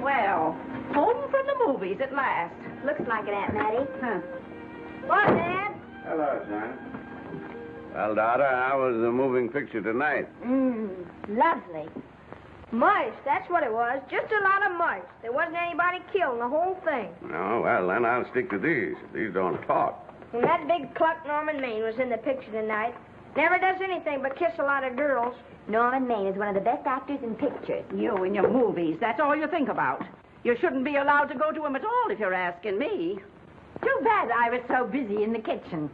Well, home from the movies at last. Looks like it, Aunt Mattie. Huh. What, Dad? Hello, son. Well, daughter, how was the moving picture tonight? Lovely. Mice, that's what it was. Just a lot of mice. There wasn't anybody killed in the whole thing. No, well, then I'll stick to these. These don't talk. And that big cluck Norman Maine was in the picture tonight. Never does anything but kiss a lot of girls. Norman Maine is one of the best actors in pictures. You and your movies, that's all you think about. You shouldn't be allowed to go to him at all if you're asking me. Too bad I was so busy in the kitchen.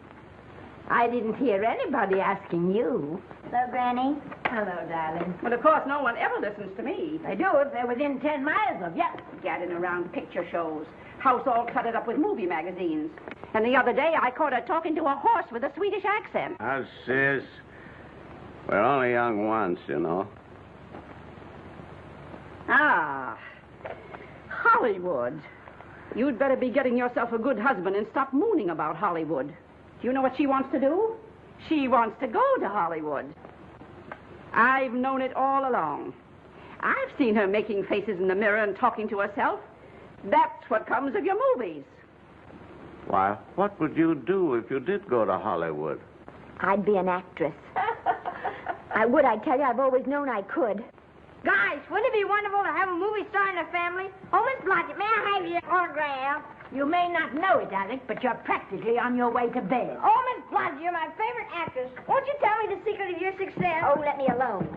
I didn't hear anybody asking you. Hello, Granny. Hello, darling. But of course, no one ever listens to me. They do if they're within 10 miles of you. Gadding around picture shows. House all cluttered up with movie magazines. And the other day, I caught her talking to a horse with a Swedish accent. Now, sis, we're only young once, you know. Ah, Hollywood. You'd better be getting yourself a good husband and stop mooning about Hollywood. Do you know what she wants to do? She wants to go to Hollywood. I've known it all along. I've seen her making faces in the mirror and talking to herself. That's what comes of your movies. Why, what would you do if you did go to Hollywood? I'd be an actress. I would, I tell you. I've always known I could. Guys, wouldn't it be wonderful to have a movie star in the family? Oh, Miss Blodgett, may I have your autograph? You may not know it, Alec, but you're practically on your way to bed. Oh, Miss Blodgett, you're my favorite actress. Won't you tell me the secret of your success? Oh, let me alone.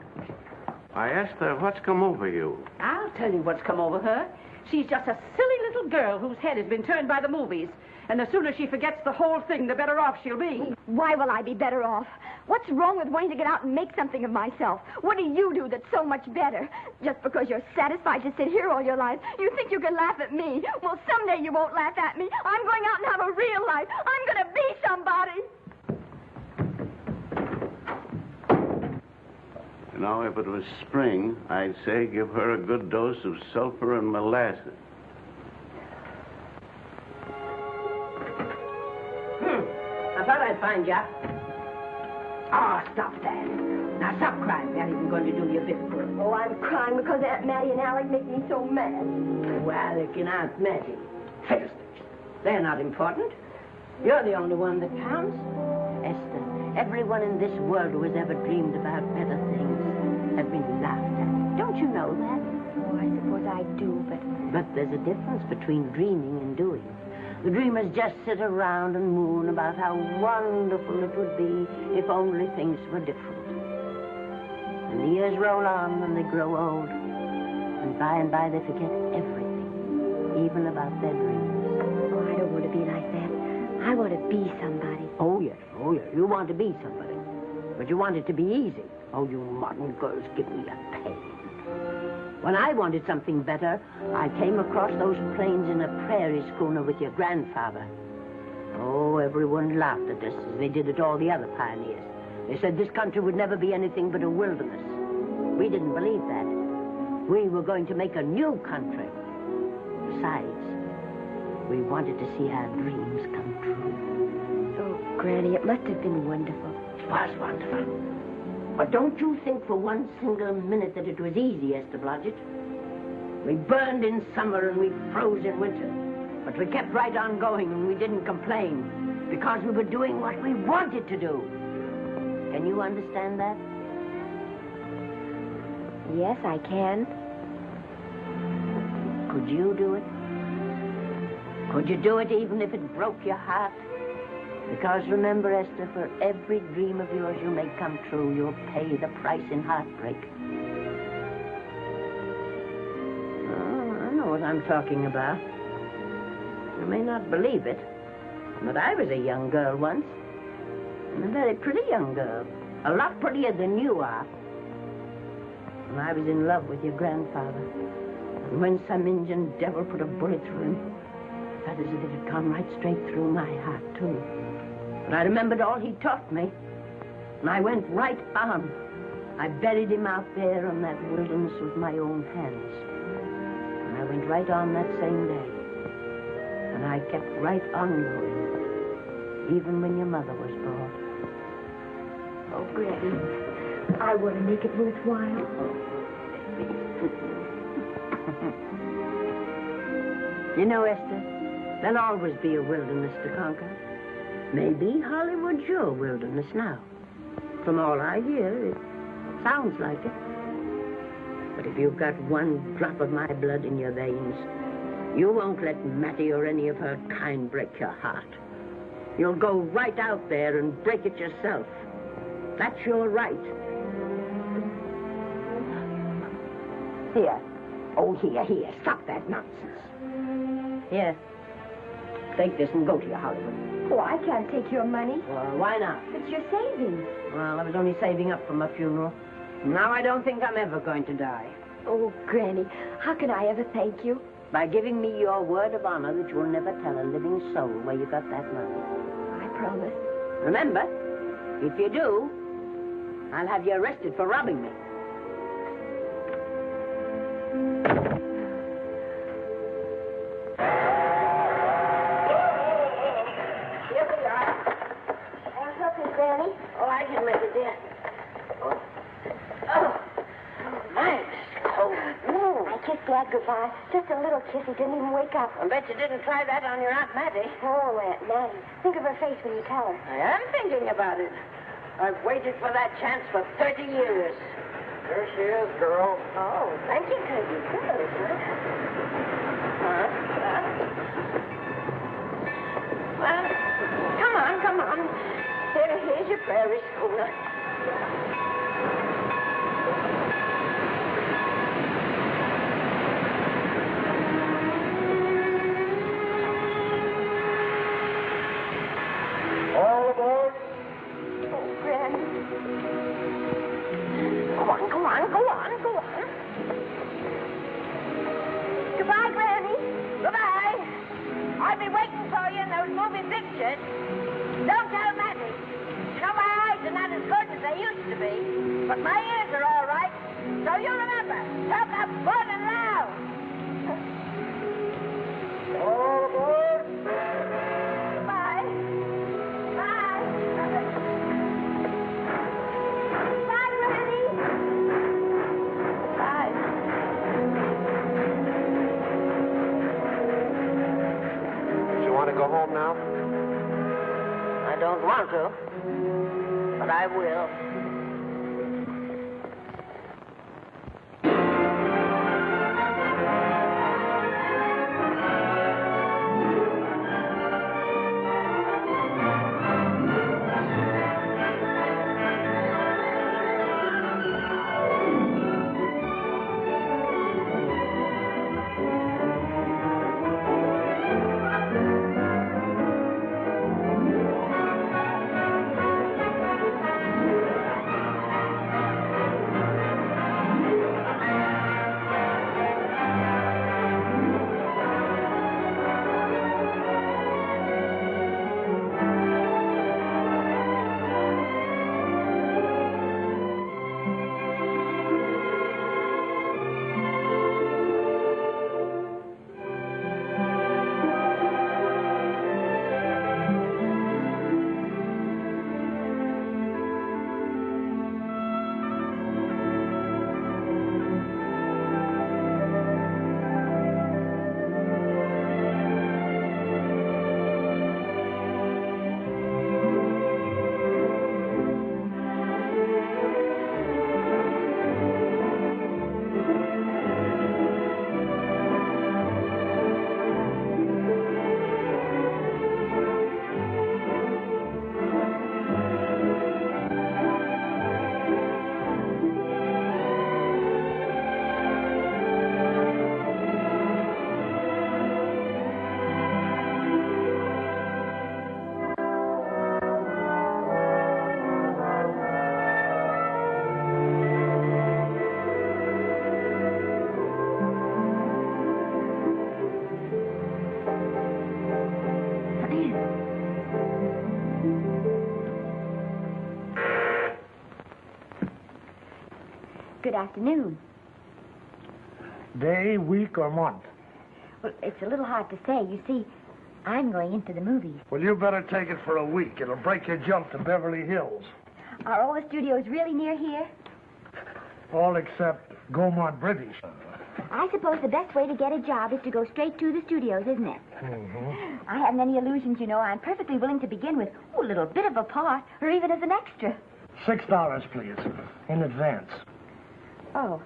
I asked her, what's come over you? I'll tell you what's come over her. She's just a silly little girl whose head has been turned by the movies. And the sooner she forgets the whole thing, the better off she'll be. Why will I be better off? What's wrong with wanting to get out and make something of myself? What do you do that's so much better? Just because you're satisfied to sit here all your life, you think you can laugh at me. Well, someday you won't laugh at me. I'm going out and have a real life. I'm going to be somebody. You know, if it was spring, I'd say give her a good dose of sulfur and molasses. I thought I'd find you. Oh, stop that. Now, stop crying. That isn't going to do you a bit of good. Oh, I'm crying because Aunt Mattie and Alec make me so mad. Well, Alec and Aunt Mattie. Fiddlesticks. They're not important. You're the only one that counts. Esther, everyone in this world who has ever dreamed about better things has been laughed at. Don't you know that? Oh, I suppose I do, But there's a difference between dreaming and doing. The dreamers just sit around and moon about how wonderful it would be if only things were different. And the years roll on and they grow old. And by they forget everything, even about their dreams. Oh, I don't want to be like that. I want to be somebody. Oh, yes. You want to be somebody. But you want it to be easy. Oh, you modern girls give me a pain. When I wanted something better, I came across those plains in a prairie schooner with your grandfather. Oh, everyone laughed at us as they did at all the other pioneers. They said this country would never be anything but a wilderness. We didn't believe that. We were going to make a new country. Besides, we wanted to see our dreams come true. Oh, Granny, it must have been wonderful. It was wonderful. But don't you think for one single minute that it was easy, Esther Blodgett? We burned in summer and we froze in winter. But we kept right on going and we didn't complain because we were doing what we wanted to do. Can you understand that? Yes, I can. Could you do it? Could you do it even if it broke your heart? Because remember, Esther, for every dream of yours you make come true, you'll pay the price in heartbreak. Oh, I know what I'm talking about. You may not believe it, but I was a young girl once. And a very pretty young girl. A lot prettier than you are. And I was in love with your grandfather. And when some Indian devil put a bullet through him, I felt as if it had gone right straight through my heart, too. But I remembered all he taught me. And I went right on. I buried him out there in that wilderness with my own hands. And I went right on that same day. And I kept right on going, even when your mother was born. Oh, Granny, I want to make it worthwhile. You know, Esther, there'll always be a wilderness to conquer. Maybe Hollywood's your wilderness now. From all I hear, it sounds like it. But if you've got one drop of my blood in your veins, you won't let Mattie or any of her kind break your heart. You'll go right out there and break it yourself. That's your right. Here. Oh, here. Stop that nonsense. Here. Take this and go to your Hollywood. Oh, I can't take your money. Well, why not? It's your savings. Well, I was only saving up for my funeral. Now I don't think I'm ever going to die. Oh, Granny, how can I ever thank you? By giving me your word of honor that you'll never tell a living soul where you got that money. I promise. Remember, if you do, I'll have you arrested for robbing me. Here we are. I'll help you, Granny. Oh, I can make it, dear. Oh, nice. Oh, I kissed Dad goodbye. Just a little kiss. He didn't even wake up. I bet you didn't try that on your Aunt Mattie. Oh, Aunt Mattie. Think of her face when you tell her. I am thinking about it. I've waited for that chance for 30 years. There she is, girl. Oh, thank you, Kirby. Good, huh? Well, come on. Here's your prairie schooner. All aboard. Oh, Granny. Go on. Goodbye, Granny. Goodbye. I'll be waiting for you in those movie pictures. Don't tell Mattie. You know, my eyes are not as good as they used to be, but my ears are all right. So you remember, talk up good and loud. All aboard. Goodbye. Bye. Bye, Granny. Bye. You want to go home now? I don't want to, but I will. Good afternoon. Day, week, or month? Well, it's a little hard to say. You see, I'm going into the movies. Well, you better take it for a week. It'll break your jump to Beverly Hills. Are all the studios really near here? All except Gaumont British. I suppose the best way to get a job is to go straight to the studios, isn't it? Mm-hmm. I haven't any illusions, you know. I'm perfectly willing to begin with a little bit of a part, or even as an extra. $6, please, in advance. Oh.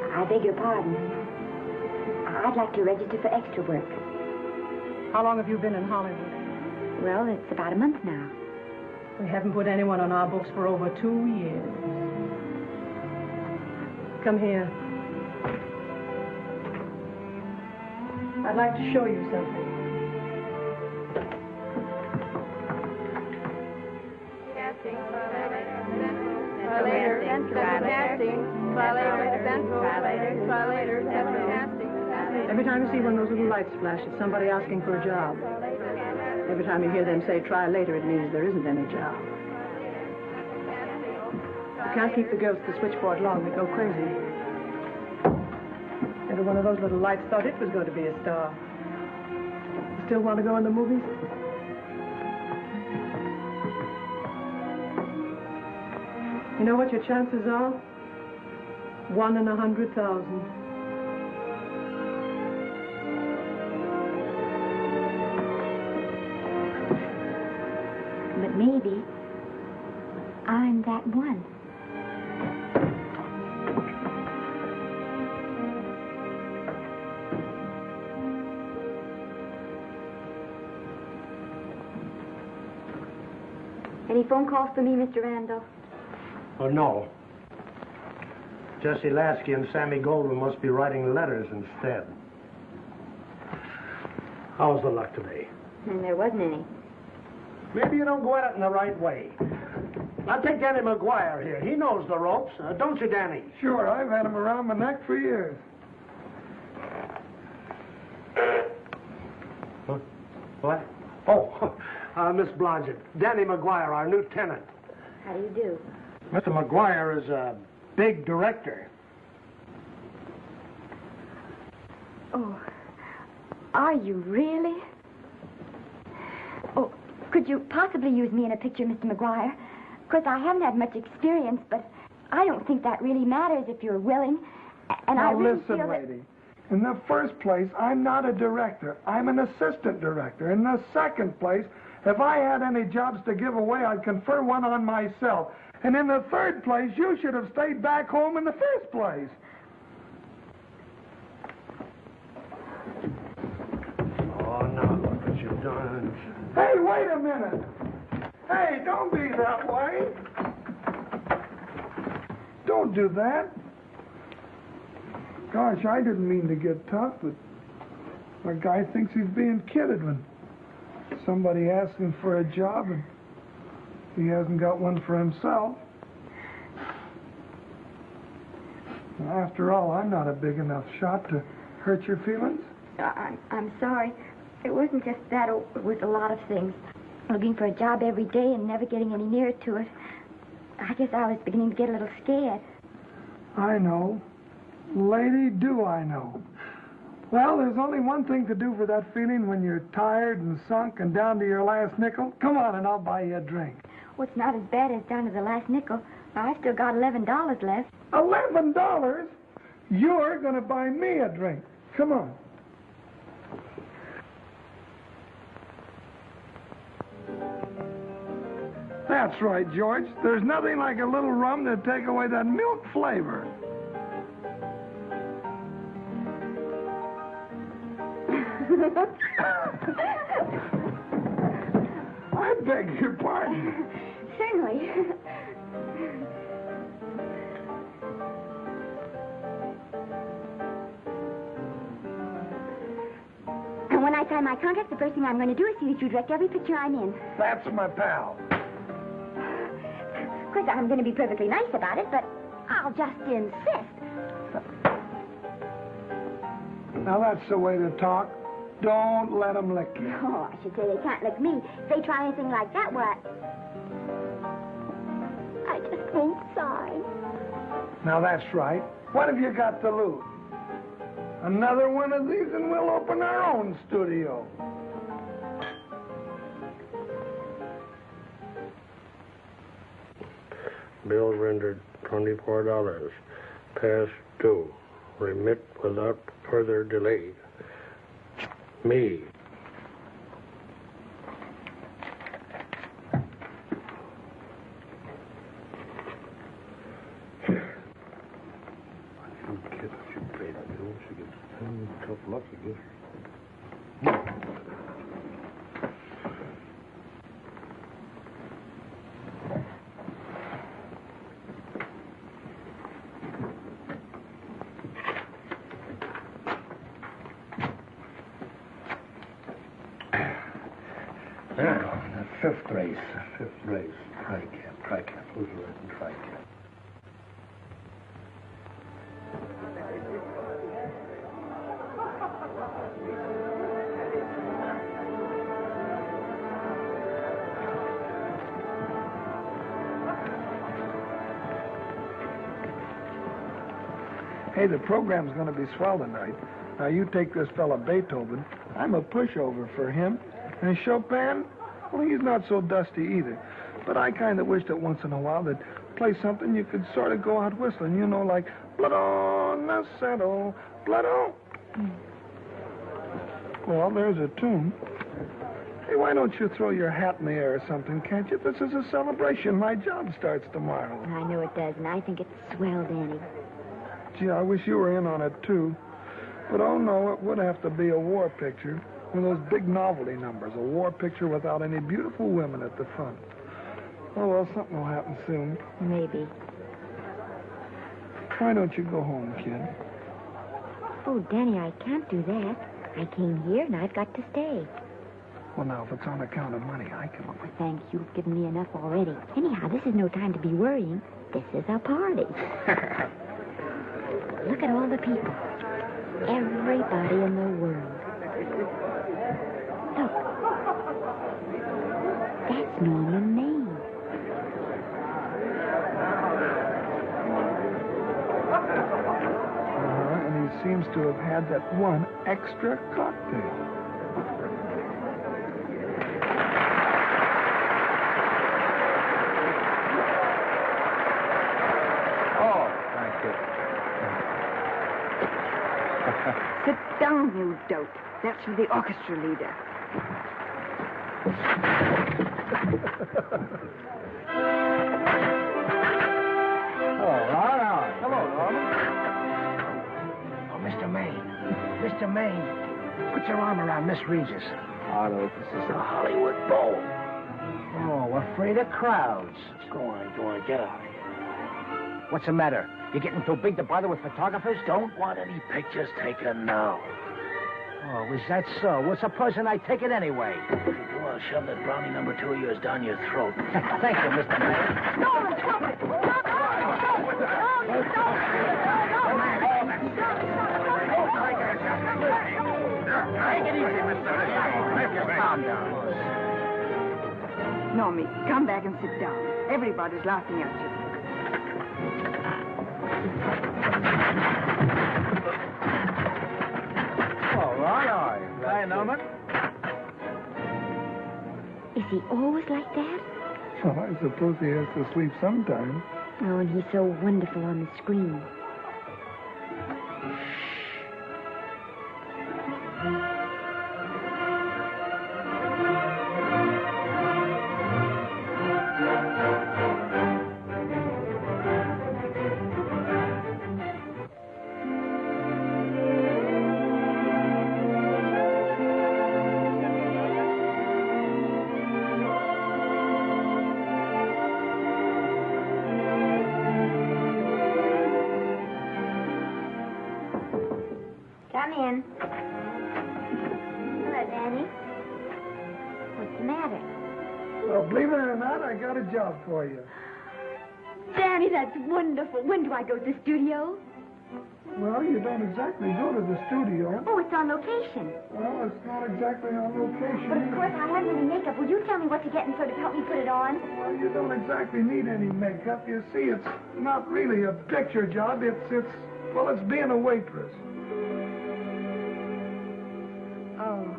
I beg your pardon. I'd like to register for extra work. How long have you been in Hollywood? Well, it's about a month now. We haven't put anyone on our books for over 2 years. Come here. I'd like to show you something. Every time you see one of those little lights flash, it's somebody asking for a job. Every time you hear them say, try later, it means there isn't any job. You can't keep the girls at the switchboard long. They go crazy. Every one of those little lights thought it was going to be a star. You still want to go in the movies? You know what your chances are? 1 in 100,000. But maybe I'm that one. Any phone calls for me, Mr. Randall? Oh, no. Jesse Lasky and Sammy Goldwyn must be writing letters instead. How's the luck today? And there wasn't any. Maybe you don't go at it in the right way. Now, take Danny McGuire here. He knows the ropes. Don't you, Danny? Sure, I've had him around my neck for years. Huh? What? Oh, Miss Blodgett. Danny McGuire, our new tenant. How do you do? Mr. McGuire is a big director. Oh, are you really? Oh, could you possibly use me in a picture, Mr. McGuire? Of course, I haven't had much experience, but I don't think that really matters if you're willing. And I Now really listen, feel lady. In the first place, I'm not a director. I'm an assistant director. In the second place, if I had any jobs to give away, I'd confer one on myself. And in the third place, you should have stayed back home in the first place. Oh, now look what you've done. Hey, wait a minute. Hey, don't be that way. Don't do that. Gosh, I didn't mean to get tough, but a guy thinks he's being kidded when somebody asks him for a job and he hasn't got one for himself. After all, I'm not a big enough shot to hurt your feelings. I'm sorry. It wasn't just that. It was a lot of things. Looking for a job every day and never getting any nearer to it. I guess I was beginning to get a little scared. I know. Lady, do I know. Well, there's only one thing to do for that feeling when you're tired and sunk and down to your last nickel. Come on and I'll buy you a drink. Well, it's not as bad as down to the last nickel. I've still got $11 left. $11? You're going to buy me a drink. Come on. That's right, George. There's nothing like a little rum to take away that milk flavor. I beg your pardon. Certainly. when I sign my contract, the first thing I'm going to do is see that you direct every picture I'm in. That's my pal. Of course, I'm going to be perfectly nice about it, but I'll just insist. Now, that's the way to talk. Don't let them lick you. Oh, I should say they can't lick me. If they try anything like that, what? I just won't sign. Now, that's right. What have you got to lose? Another one of these and we'll open our own studio. Bill rendered $24. Past due. Remit without further delay. Me. Tough luck, I guess. Fifth race. Tri-cap. Who's right in tri-cap? Hey, the program's going to be swell tonight. Now, you take this fella Beethoven. I'm a pushover for him. And Chopin, well, he's not so dusty either. But I kind of wish that once in a while they'd play something you could sort of go out whistling, you know, like Blood on the Saddle, Blood on. Well, there's a tune. Hey, why don't you throw your hat in the air or something, can't you? This is a celebration. My job starts tomorrow. I know it does, and I think it's swell, Danny. Gee, I wish you were in on it, too. But, oh, no, it would have to be a war picture. One of those big novelty numbers. A war picture without any beautiful women at the front. Oh, well, something will happen soon. Maybe. Why don't you go home, kid? Oh, Danny, I can't do that. I came here, and I've got to stay. Well, now, if it's on account of money, I can... Well, thanks. You've given me enough already. Anyhow, this is no time to be worrying. This is a party. Look at all the people. Everybody in the world. Look. That's Norman Maine. And he seems to have had that one extra cocktail. Sit down, you dope. That's for the orchestra leader. All right. Hello, Norman. Oh, Mr. Maine, put your arm around Miss Regis. Otto, this is a Hollywood bowl. Oh, afraid of crowds. Go on, get out of here. What's the matter? You getting too big to bother with photographers? Don't want any pictures taken now. Oh, is that so? Well, supposing I take it anyway. If you do, I'll shove that brownie number 2 of yours down your throat. Thank you, Mr. Mayor. Norman, stop it! Take it easy, Mr. Calm down. Normie, come back and sit down. Everybody's laughing at you. All right. Hi, Norman. Is he always like that? Well, I suppose he has to sleep sometime. Oh, and he's so wonderful on the screen. Come in. Hello, Well, believe it or not, I got a job for you. Danny, that's wonderful. When do I go to the studio? Well, you don't exactly go to the studio. Oh, it's on location. Well, it's not exactly on location. But of course, I haven't any makeup. Will you tell me what to get and sort of help me put it on? Well, you don't exactly need any makeup. You see, it's not really a picture job. It's being a waitress. Oh.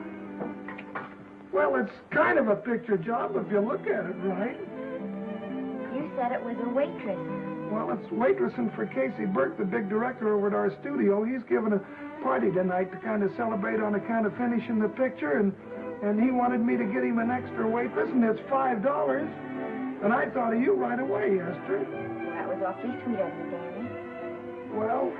Well, it's kind of a picture job if you look at it right. You said it was a waitress. Well, it's waitressing for Casey Burke, the big director over at our studio. He's giving a party tonight to kind of celebrate on account of finishing the picture, and he wanted me to get him an extra waitress, and it's $5. And I thought of you right away, Esther. That was awfully sweet of you, Danny. Well,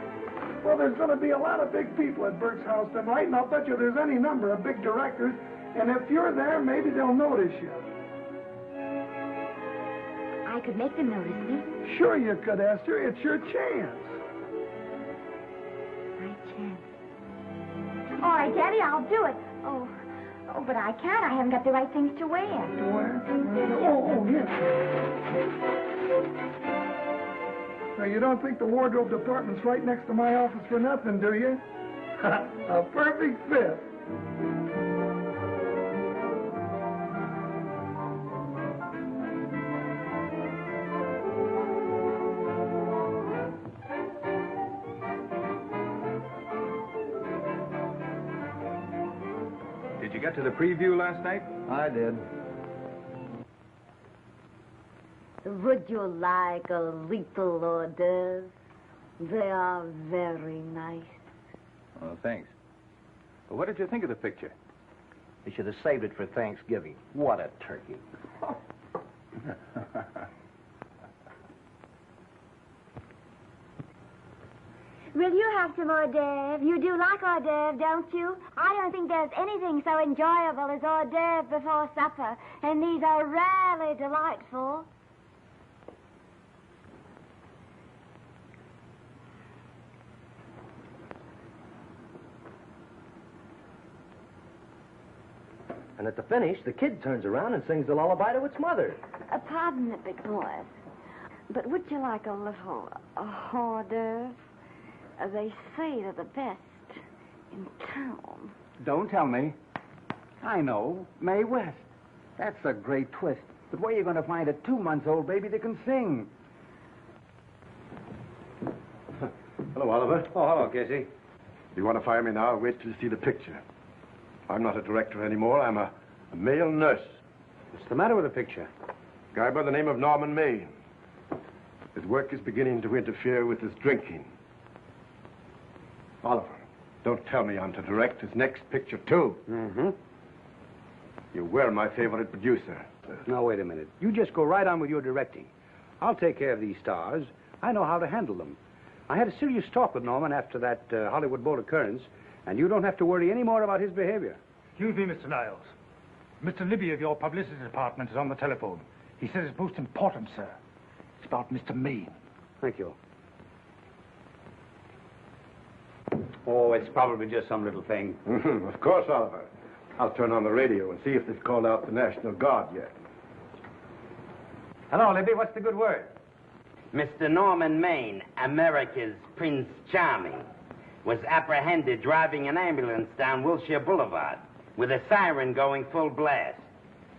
there's going to be a lot of big people at Burke's house tonight, and I'll bet you there's any number of big directors, and if you're there, maybe they'll notice you. I could make them notice me. Sure you could, Esther. It's your chance. My chance. All right, Daddy, I'll do it. Oh, but I can't. I haven't got the right things to wear. To wear? Oh, yeah. Now, you don't think the wardrobe department's right next to my office for nothing, do you? A perfect fit. Did you get to the preview last night? I did. Would you like a little hors d'oeuvres? They are very nice. Well, thanks. But what did you think of the picture? You should have saved it for Thanksgiving. What a turkey. Will you have some hors d'oeuvres? You do like hors d'oeuvres, don't you? I don't think there's anything so enjoyable as hors d'oeuvres before supper, and these are rarely delightful. And at the finish, the kid turns around and sings the lullaby to its mother. Pardon it, big boy. But would you like a little hors d'oeuvre? They say they're the best in town. Don't tell me. I know. Mae West. That's a great twist. But where are you going to find a 2-month-old baby that can sing? Hello, Oliver. Oh, hello, Casey. You want to fire me now? Wait till you see the picture. I'm not a director anymore. I'm a male nurse. What's the matter with the picture? A guy by the name of Norman Maine. His work is beginning to interfere with his drinking. Oliver, don't tell me I'm to direct his next picture, too. Mm-hmm. You were my favorite producer. Now, wait a minute. You just go right on with your directing. I'll take care of these stars. I know how to handle them. I had a serious talk with Norman after that Hollywood boat occurrence, and you don't have to worry any more about his behavior. Excuse me, Mr. Niles. Mr. Libby of your publicity department is on the telephone. He says it's most important, sir. It's about Mr. Maine. Thank you. Oh, it's probably just some little thing. Of course, Oliver. I'll turn on the radio and see if they've called out the National Guard yet. Hello, Libby. What's the good word? Mr. Norman Maine, America's Prince Charming, was apprehended driving an ambulance down Wilshire Boulevard with a siren going full blast.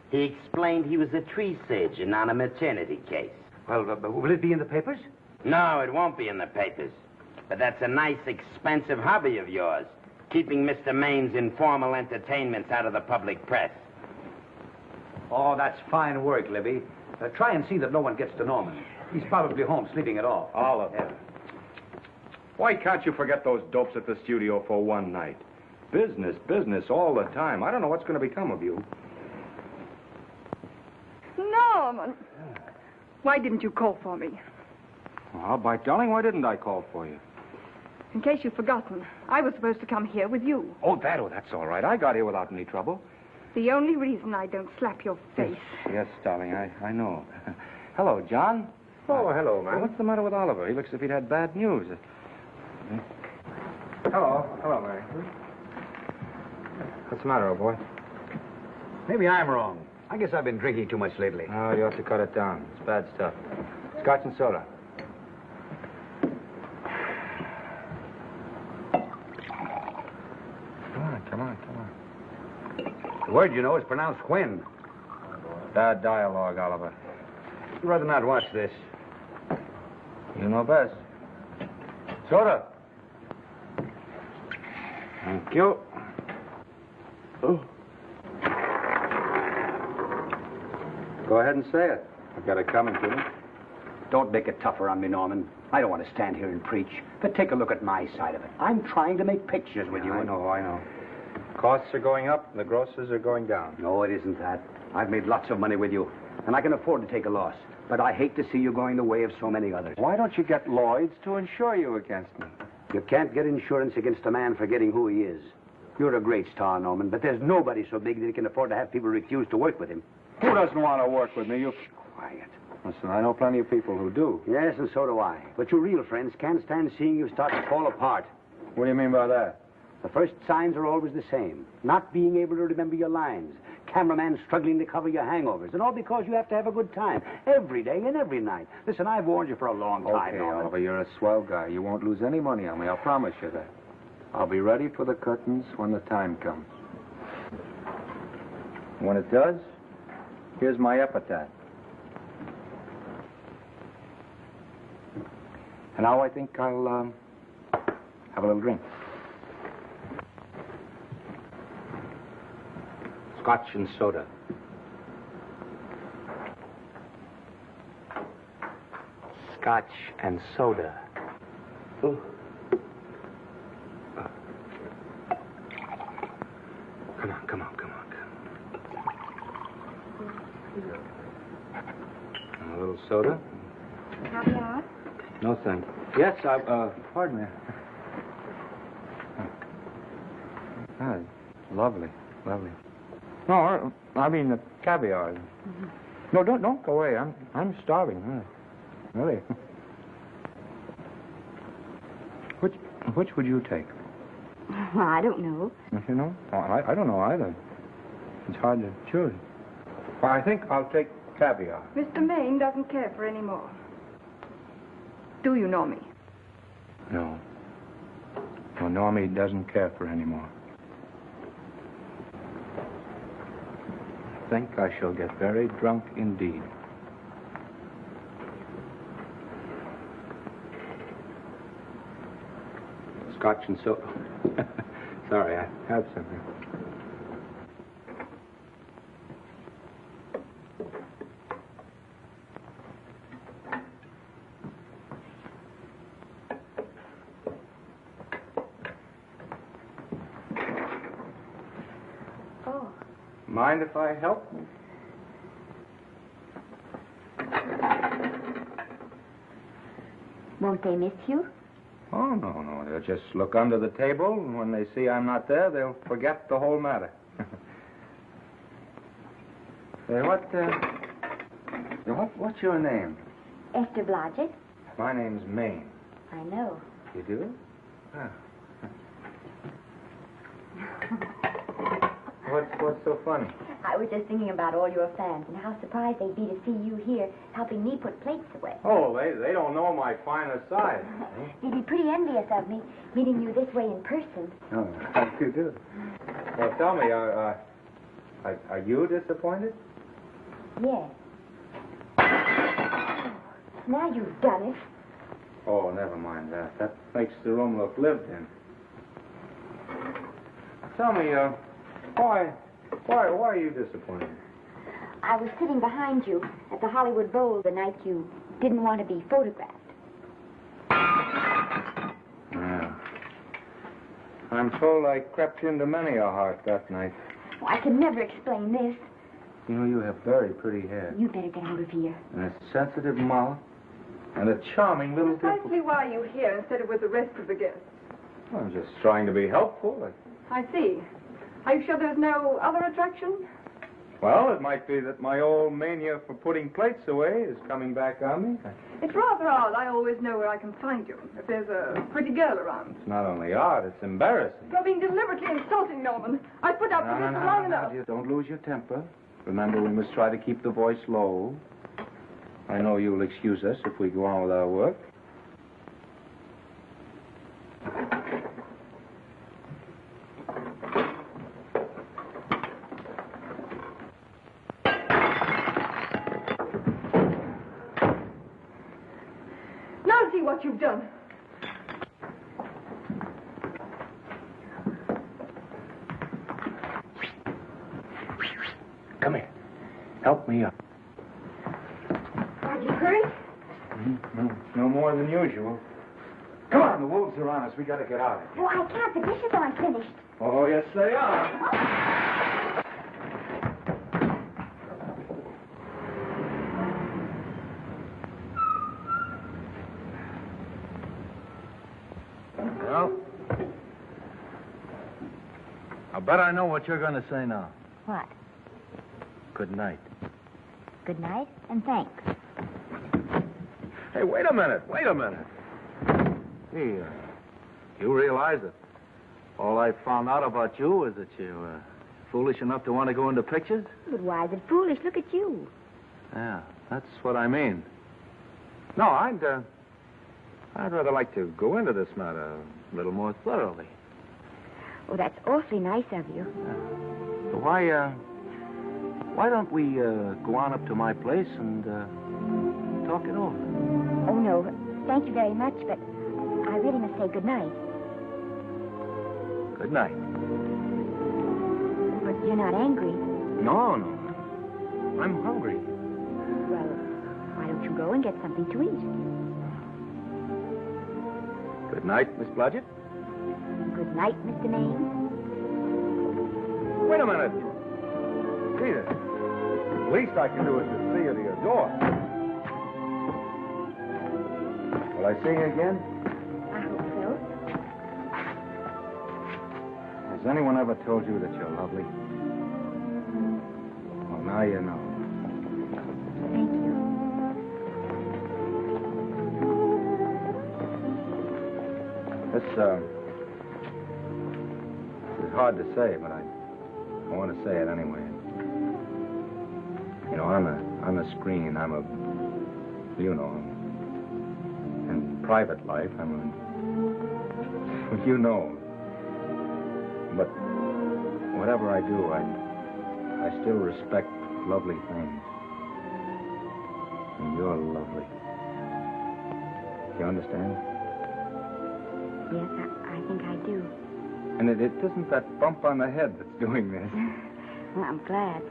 He explained he was a tree surgeon on a maternity case. Well, will it be in the papers? No, it won't be in the papers. But that's a nice, expensive hobby of yours, keeping Mr. Maine's informal entertainments out of the public press. Oh, that's fine work, Libby. Try and see that no one gets to Norman. He's probably home sleeping it off. Oliver. Why can't you forget those dopes at the studio for one night? Business, business all the time. I don't know what's going to become of you. Norman! Why didn't you call for me? Well, by darling, why didn't I call for you? In case you've forgotten, I was supposed to come here with you. Oh, that's all right. I got here without any trouble. The only reason I don't slap your face. Yes, darling, I know. Hello, John. Oh, hello, man. Well, what's the matter with Oliver? He looks as if he'd had bad news. Hello, Mary. What's the matter, old boy? Maybe I'm wrong. I guess I've been drinking too much lately. Oh, you ought to cut it down. It's bad stuff. Scotch and soda. Come on. The word, you know, is pronounced Quinn. Bad dialogue, Oliver. I'd rather not watch this. You know best. Soda. Thank you. Oh. Go ahead and say it. I've got it coming to me. Don't make it tougher on me, Norman. I don't want to stand here and preach, but take a look at my side of it. I'm trying to make pictures with you. I know. Costs are going up, and the grosses are going down. No, it isn't that. I've made lots of money with you, and I can afford to take a loss. But I hate to see you going the way of so many others. Why don't you get Lloyd's to insure you against me? You can't get insurance against a man forgetting who he is. You're a great star, Norman, but there's nobody so big that he can afford to have people refuse to work with him. Who doesn't want to work with me? You... Quiet. Listen, I know plenty of people who do. Yes, and so do I. But your real friends can't stand seeing you start to fall apart. What do you mean by that? The first signs are always the same. Not being able to remember your lines. Cameraman struggling to cover your hangovers. And all because you have to have a good time. Every day and every night. Listen, I've warned you for a long time, Norman. Oliver, you're a swell guy. You won't lose any money on me. I'll promise you that. I'll be ready for the curtains when the time comes. When it does, here's my epitaph. And now I think I'll have a little drink. Scotch and soda. Scotch and soda. Ooh. Come on. A little soda? Caviar? No, thank you. Yes, pardon me. Lovely. No, I mean the caviar. Mm-hmm. No, don't go away. I'm starving. Really. Which would you take? Well, I don't know. You know? I don't know either. It's hard to choose. Well, I think I'll take caviar. Mr. Maine doesn't care for any more. Do you, Normie? No. Well, Normie doesn't care for any more. I think I shall get very drunk indeed. Scotch and soda. Sorry, I have something. Oh. Mind if I help? Won't they miss you? Oh, no. They'll just look under the table, and when they see I'm not there, they'll forget the whole matter. Say, what's your name? Esther Blodgett. My name's Maine. I know. You do? Ah. What's so funny? I was just thinking about all your fans and how surprised they'd be to see you here helping me put plates away. Oh, they don't know my finer side. They'd be pretty envious of me, meeting you this way in person. Oh, how do you do? Well, tell me, are you disappointed? Yes. Now you've done it. Oh, never mind that. That makes the room look lived in. Tell me, why are you disappointed? I was sitting behind you at the Hollywood Bowl the night you didn't want to be photographed. Yeah. I'm told I crept into many a heart that night. Oh, I can never explain this. You know, you have very pretty hair. You better get out of here. And a sensitive mouth. And a charming little Precisely why are you here instead of with the rest of the guests? I'm just trying to be helpful. I see. Are you sure there's no other attraction? Well, it might be that my old mania for putting plates away is coming back on me. It's rather odd. I always know where I can find you if there's a pretty girl around. It's not only odd, it's embarrassing. You're being deliberately insulting, Norman. I put up with this for long enough. Dear, don't lose your temper. Remember, we must try to keep the voice low. I know you'll excuse us if we go on with our work. Now see what you've done. Come here. Help me up. Are you hurt? No more than usual. Come on, the wolves are on us. We gotta get out of here. Oh, I can't. The dishes aren't finished. Oh, yes, they are. Well, I bet I know what you're going to say now. What? Good night. Good night, and thanks. Hey, wait a minute. Hey, you realize that all I found out about you is that you're foolish enough to want to go into pictures? But why is it foolish? Look at you. Yeah, that's what I mean. No, I'd rather like to go into this matter a little more thoroughly. Oh, that's awfully nice of you. So why don't we go on up to my place and talk it over? Oh, no. Thank you very much, but I really must say good night. Good night. But you're not angry. No. I'm hungry. Well, why don't you go and get something to eat? Good night, Miss Blodgett. Good night, Mr. Maine. Wait a minute. Peter, the least I can do is to see you to your door. Will I see you again? I hope so. Has anyone ever told you that you're lovely? Well, now you know. Thank you. This is hard to say, but I want to say it anyway. You know, I'm a screen. In private life, you know. But whatever I do, I still respect lovely things. And you're lovely. You understand? Yes, I think I do. And it isn't that bump on the head that's doing this. Well, I'm glad.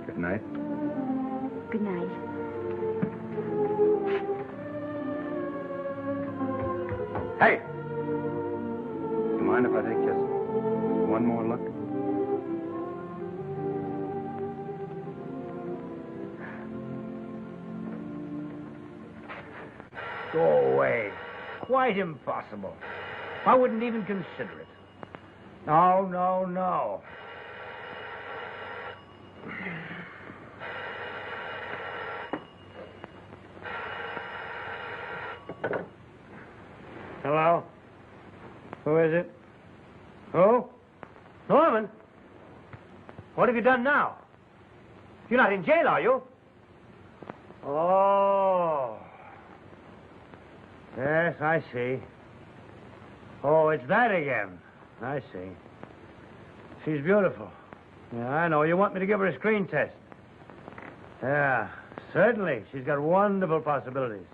Good night. Good night. Hey! You mind if I take just one more look? Go away. Quite impossible. I wouldn't even consider it. No. Hello? Who is it? Who? Norman? What have you done now? You're not in jail, are you? Oh. Yes, I see. Oh, it's that again. I see. She's beautiful. Yeah, I know. You want me to give her a screen test? Yeah, certainly. She's got wonderful possibilities.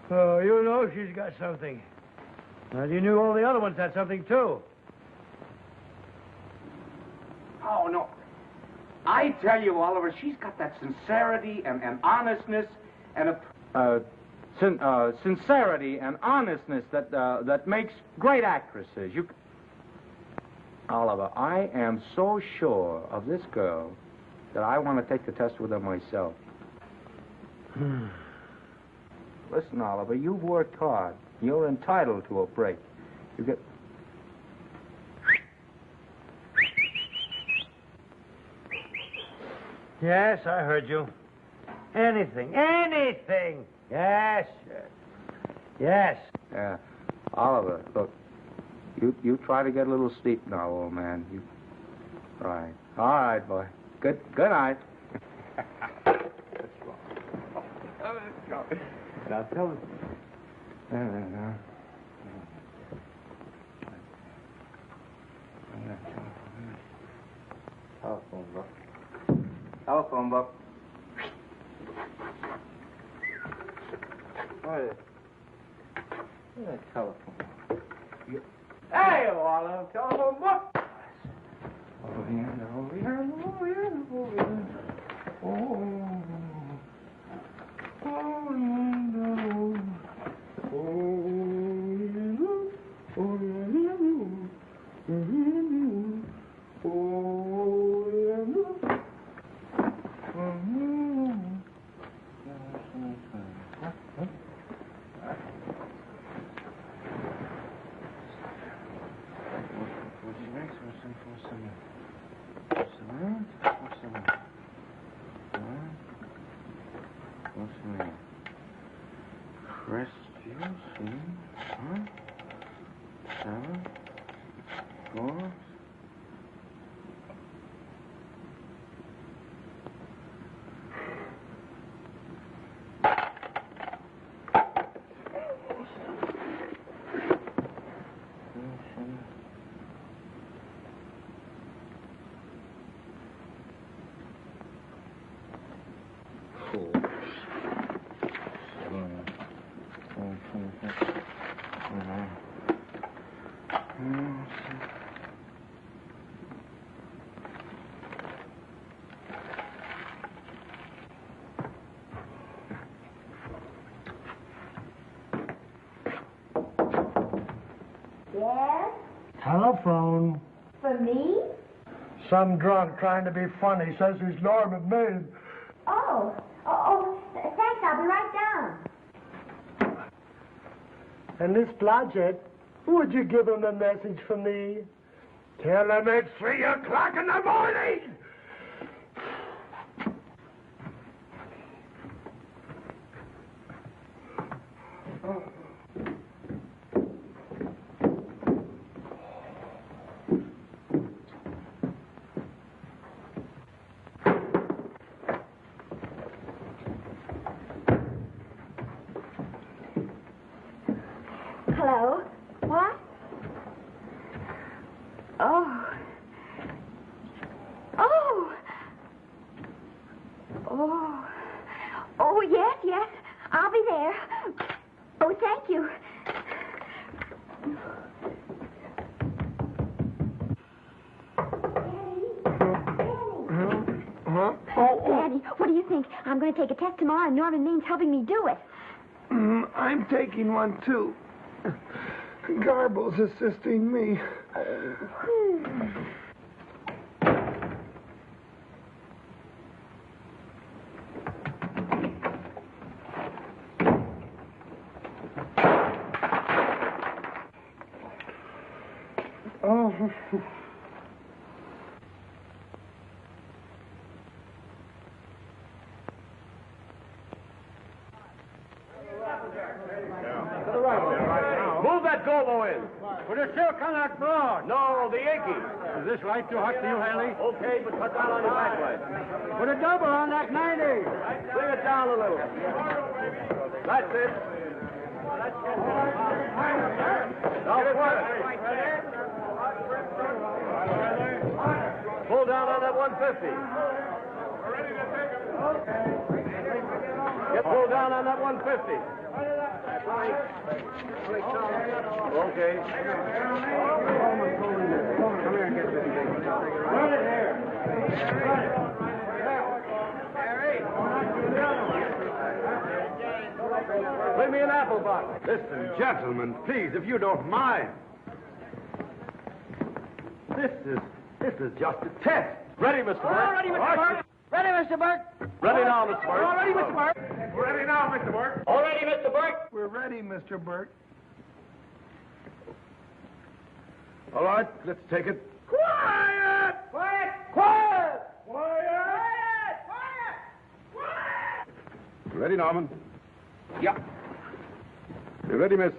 Oh, you know she's got something. Well, you knew all the other ones had something, too. Oh, no. I tell you, Oliver, she's got that sincerity and honestness and a... Sincerity and honestness that makes great actresses. Oliver, I am so sure of this girl that I want to take the test with her myself. Listen, Oliver, you've worked hard. You're entitled to a break. You get... Yes, I heard you. Anything. Yes. Oliver, look, You try to get a little sleep now, old man. You. All right, boy. Good night. Let's go. Now tell us. Telephone book. Telephone book. Where's that telephone book? Hey, Olive, telephone book. Over here. Yes? Telephone. For me? Some drunk trying to be funny says he's Norman Maine. Oh, thanks. I'll be right down. And this project, would you give him a message for me? Tell him it's 3 o'clock in the morning! Hello? What? Oh. Oh. Oh. Oh, yes. I'll be there. Oh, thank you. Huh? Oh. Daddy, what do you think? I'm going to take a test tomorrow, and Norman Main's helping me do it. I'm taking one, too. Garble's assisting me. Oh. Move that gobo in. Put a silk on that broad. No, the Yankee. Is this light too hot for you, Haley? Okay, but cut down on your backlight. Put a double on that 90. Bring it down a little. That's it. Now, pull down on that 150. Get pulled down on that 150. Okay. Come here and get this thing. Run it here. Bring me an apple box. Listen, gentlemen, please, if you don't mind. This is just a test. Ready, Mr. Burke? All ready, Mr. Burke. Ready, Mr. Burke. Ready now, Mr. Burke. All ready, Mr. Burke. We're ready now, Mr. Burke. All ready, Mr. Burke. We're ready, Mr. Burke. All right, let's take it. Quiet! Quiet! Quiet! Quiet! Quiet! Ready, Norman? Yeah. You ready, Miss,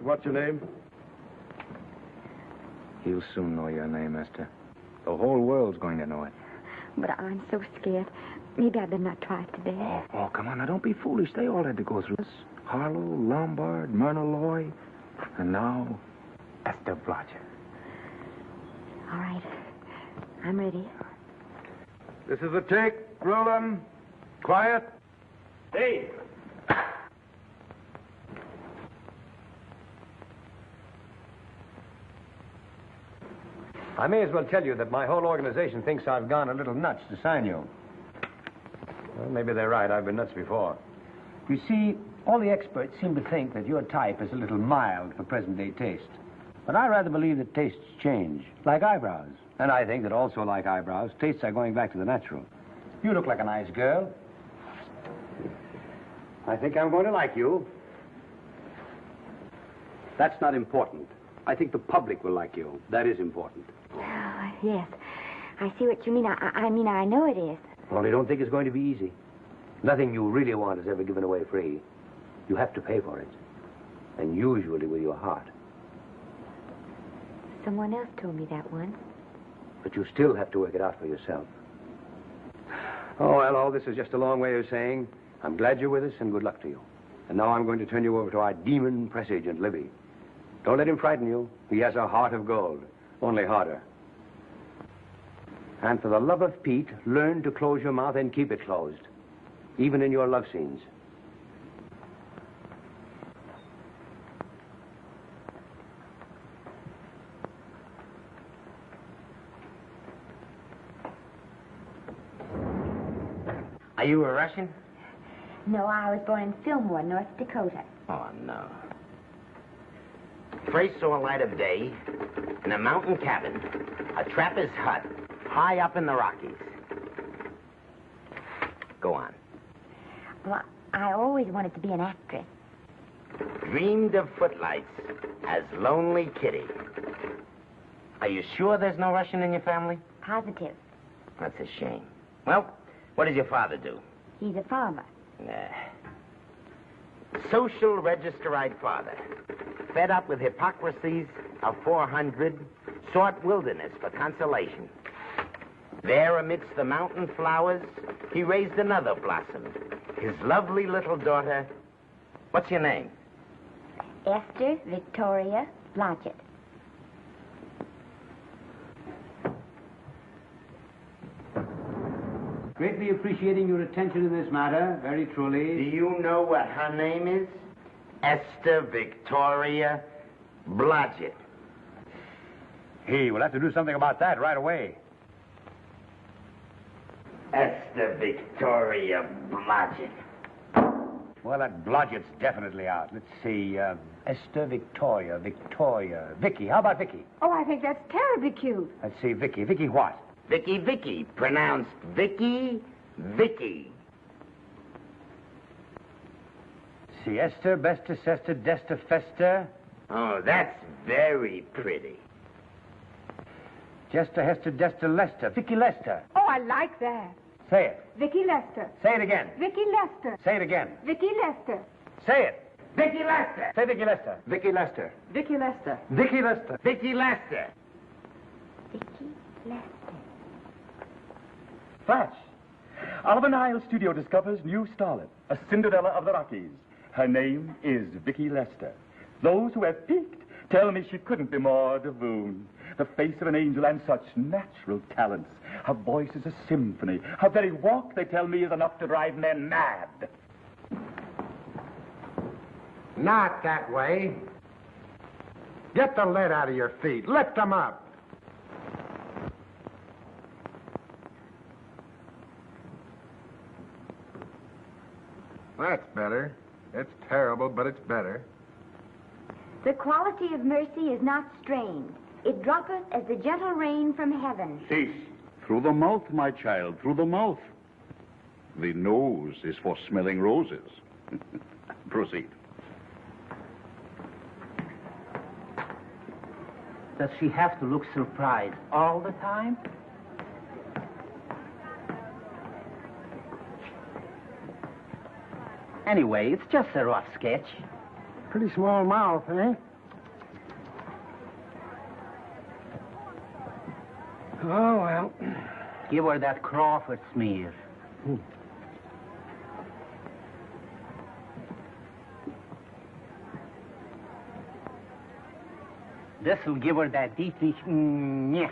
what's your name? He'll soon know your name, Esther. The whole world's going to know it. But I'm so scared. Maybe I better not try it today. Oh, come on. Now, don't be foolish. They all had to go through this. Harlow, Lombard, Myrna Loy, and now Esther Blodgett. All right. I'm ready. This is a take. Rolling. Quiet. Hey. I may as well tell you that my whole organization thinks I've gone a little nuts to sign you. Well, maybe they're right. I've been nuts before. You see, all the experts seem to think that your type is a little mild for present-day taste. But I rather believe that tastes change, like eyebrows. And I think that also, like eyebrows, tastes are going back to the natural. You look like a nice girl. I think I'm going to like you. That's not important. I think the public will like you. That is important. Oh, yes. I see what you mean. I mean, I know it is. Only don't think it's going to be easy. Nothing you really want is ever given away free. You have to pay for it. And usually with your heart. Someone else told me that once. But you still have to work it out for yourself. Oh, well, all this is just a long way of saying, I'm glad you're with us and good luck to you. And now I'm going to turn you over to our demon press agent, Libby. Don't let him frighten you. He has a heart of gold, only harder. And for the love of Pete, learn to close your mouth and keep it closed, even in your love scenes. Are you a Russian? No, I was born in Fillmore, North Dakota. Oh, no. First saw light of day in a mountain cabin, a trapper's hut, high up in the Rockies. Go on. Well, I always wanted to be an actress. Dreamed of footlights as Lonely Kitty. Are you sure there's no Russian in your family? Positive. That's a shame. Well, what does your father do? He's a farmer. Social registerite father. Fed up with hypocrisies of 400, sought wilderness for consolation. There, amidst the mountain flowers, he raised another blossom. His lovely little daughter. What's your name? Esther Victoria Blodgett. Greatly appreciating your attention in this matter, very truly. Do you know what her name is? Esther Victoria Blodgett. Hey, we'll have to do something about that right away. Esther Victoria Blodgett. Well, that Blodgett's definitely out. Let's see, Esther Victoria, Vicky. How about Vicky? Oh, I think that's terribly cute. Let's see, Vicky. Vicky what? Vicky, pronounced Vicky. See, Esther, Bester, Sester, Dester, Fester. Oh, that's very pretty. Jester, Hester, Dester, Lester. Vicky Lester. Oh, I like that. Say it. Vicky Lester. Say it again. Vicky Lester. Say it again. Vicky Lester. Say it. Vicky Lester. Say Vicky Lester. Vicky Lester. Vicky Lester. Vicky Lester. Vicky Lester. Vicky Lester. Flash. Oliver Nile Studio discovers new starlet, a Cinderella of the Rockies. Her name is Vicky Lester. Those who have peeked tell me she couldn't be more divoon. The face of an angel and such natural talents. Her voice is a symphony. Her very walk, they tell me, is enough to drive men mad. Not that way. Get the lead out of your feet. Lift them up. That's better. It's terrible, but it's better. The quality of mercy is not strained. It droppeth as the gentle rain from heaven. Cease. Through the mouth, my child, through the mouth. The nose is for smelling roses. Proceed. Does she have to look surprised all the time? Anyway, it's just a rough sketch. Pretty small mouth, eh? Oh, well. Give her that Crawford smear. This'll give her that Dietrich. Yeah.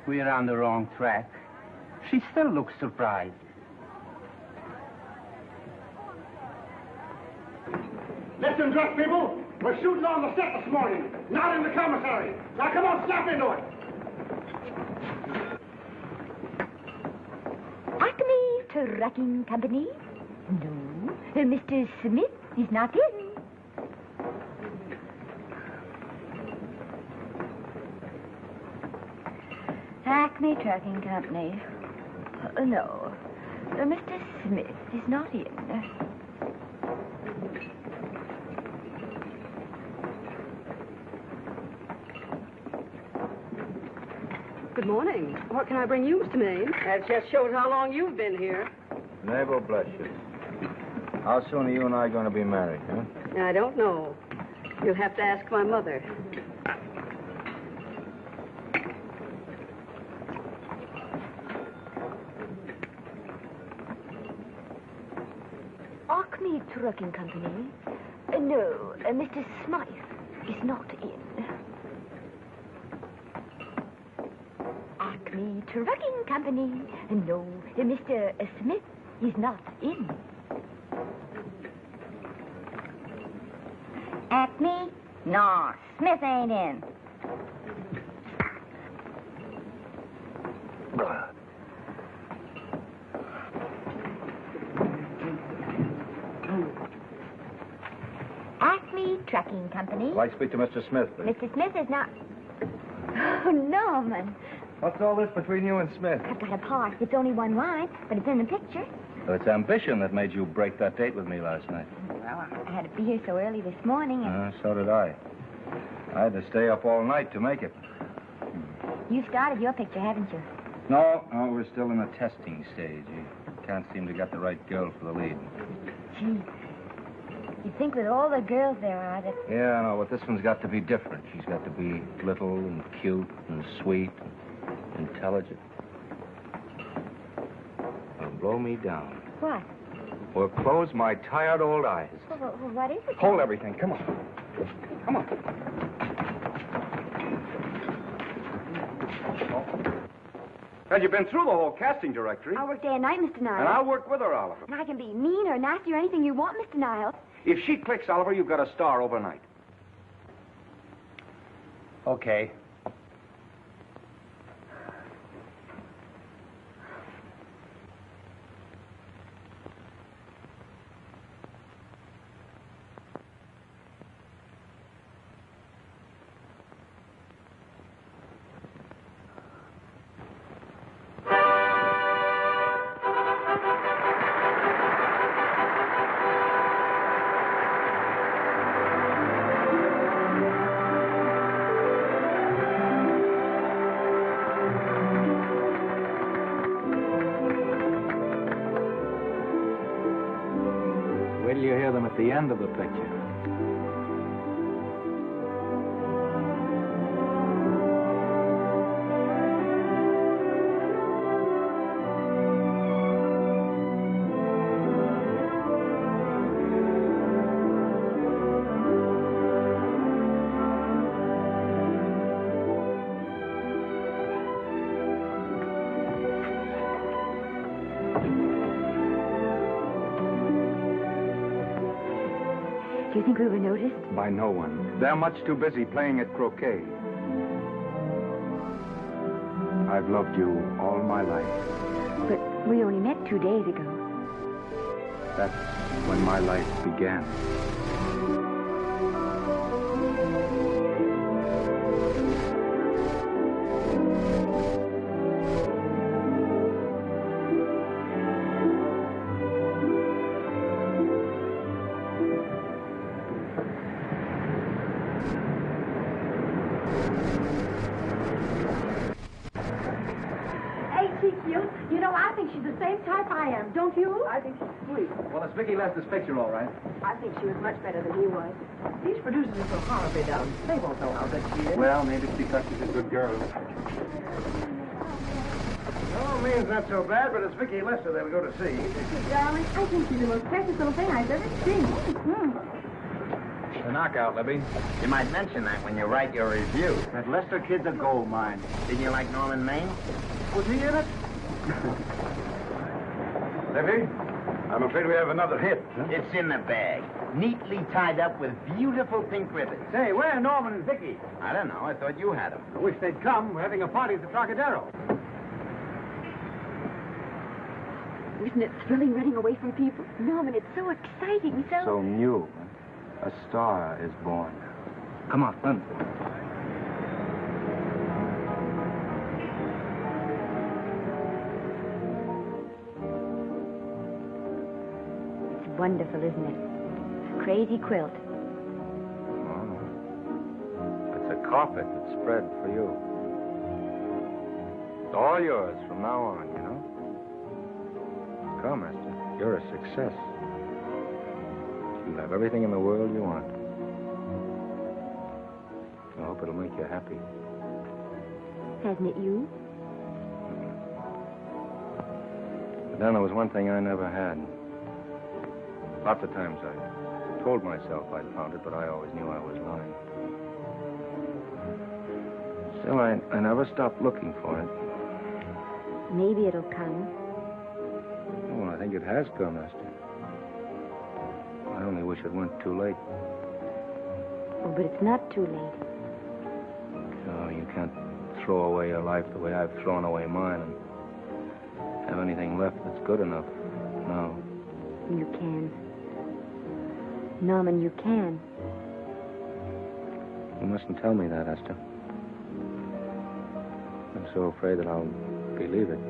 We're on the wrong track. She still looks surprised. Listen, drunk people. We're shooting on the set this morning, not in the commissary. Now, come on, snap into it. Acme Trucking Company? No. Mr. Smith is not in. Acme Trucking Company. No. Mr. Smith is not in. Good morning. What can I bring you, Mr. Maine? That just shows how long you've been here. Neighbor, bless you. How soon are you and I going to be married, huh? I don't know. You'll have to ask my mother. Acme Trucking Company? No, Mr. Smythe is not in. Acme Trucking Company? No, Mr. Smith is not in. Acme? No, Smith ain't in. Acme Trucking Company? I'd like to speak to Mr. Smith, please. Mr. Smith is not... Oh, Norman. What's all this between you and Smith? I've got a part. It's only one line, but it's in the picture. Well, it's ambition that made you break that date with me last night. Well, I had to be here so early this morning, and So did I. I had to stay up all night to make it. you started your picture, haven't you? No, we're still in the testing stage. You can't seem to get the right girl for the lead. Gee, you'd think with all the girls there are that... Yeah, I know, but this one's got to be different. She's got to be little and cute and sweet and intelligent. It'll blow me down. What? Or close my tired old eyes. Well, what is it? Hold everything. Come on. Come on. Well, you've been through the whole casting directory. I work day and night, Mr. Niles. And I'll work with her, Oliver. And I can be mean or nasty or anything you want, Mr. Niles. If she clicks, Oliver, you've got a star overnight. Okay. Wait till you hear them at the end of the picture. Do you think we were noticed? By no one. They're much too busy playing at croquet. I've loved you all my life. But we only met 2 days ago. That's when my life began. Hey, GQ, you know, I think she's the same type I am, don't you? I think sweet. Well, it's Vicki Lester's picture, all right. I think she was much better than he was. These producers are so horribly down. They won't know how good she is. Well, maybe it's because she's a good girl. No, means not so bad, but it's Vicki Lester they'll go to see. Darling, I think she's the most precious little thing I've ever seen. The knockout, Libby. You might mention that when you write your review. That Lester kid's a gold mine. Didn't you like Norman Maine? Was he in it? Libby, I'm afraid we have another hit. It's in the bag, neatly tied up with beautiful pink ribbons. Say, where are Norman and Vicky? I don't know. I thought you had them. I wish they'd come. We're having a party at the Trocadero. Isn't it thrilling running away from people? Norman, it's so exciting, So new. A star is born. Come on, run. It's wonderful, isn't it? Crazy quilt. Oh. It's a carpet that's spread for you. It's all yours from now on, you know? Come, Esther. You're a success. You'll have everything in the world you want. I hope it'll make you happy. Hasn't it you? But then there was one thing I never had. Lots of times I told myself I'd found it, but I always knew I was lying. Still, I never stopped looking for it. Maybe it'll come. Oh, I think it has come, Esther. I only wish it weren't too late. Oh, but it's not too late. No, you can't throw away your life the way I've thrown away mine and have anything left that's good enough. No. You can. Norman, you can. You mustn't tell me that, Esther. I'm so afraid that I'll believe it.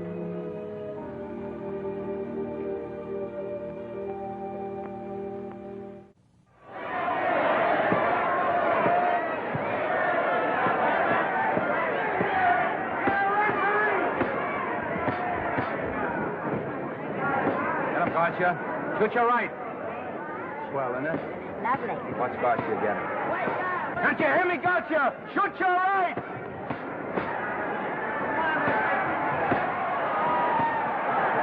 Gotcha. Shoot your right. Swell, isn't it? Lovely. What's Gotcha again? Can't you hear me, Gotcha? Shoot your right.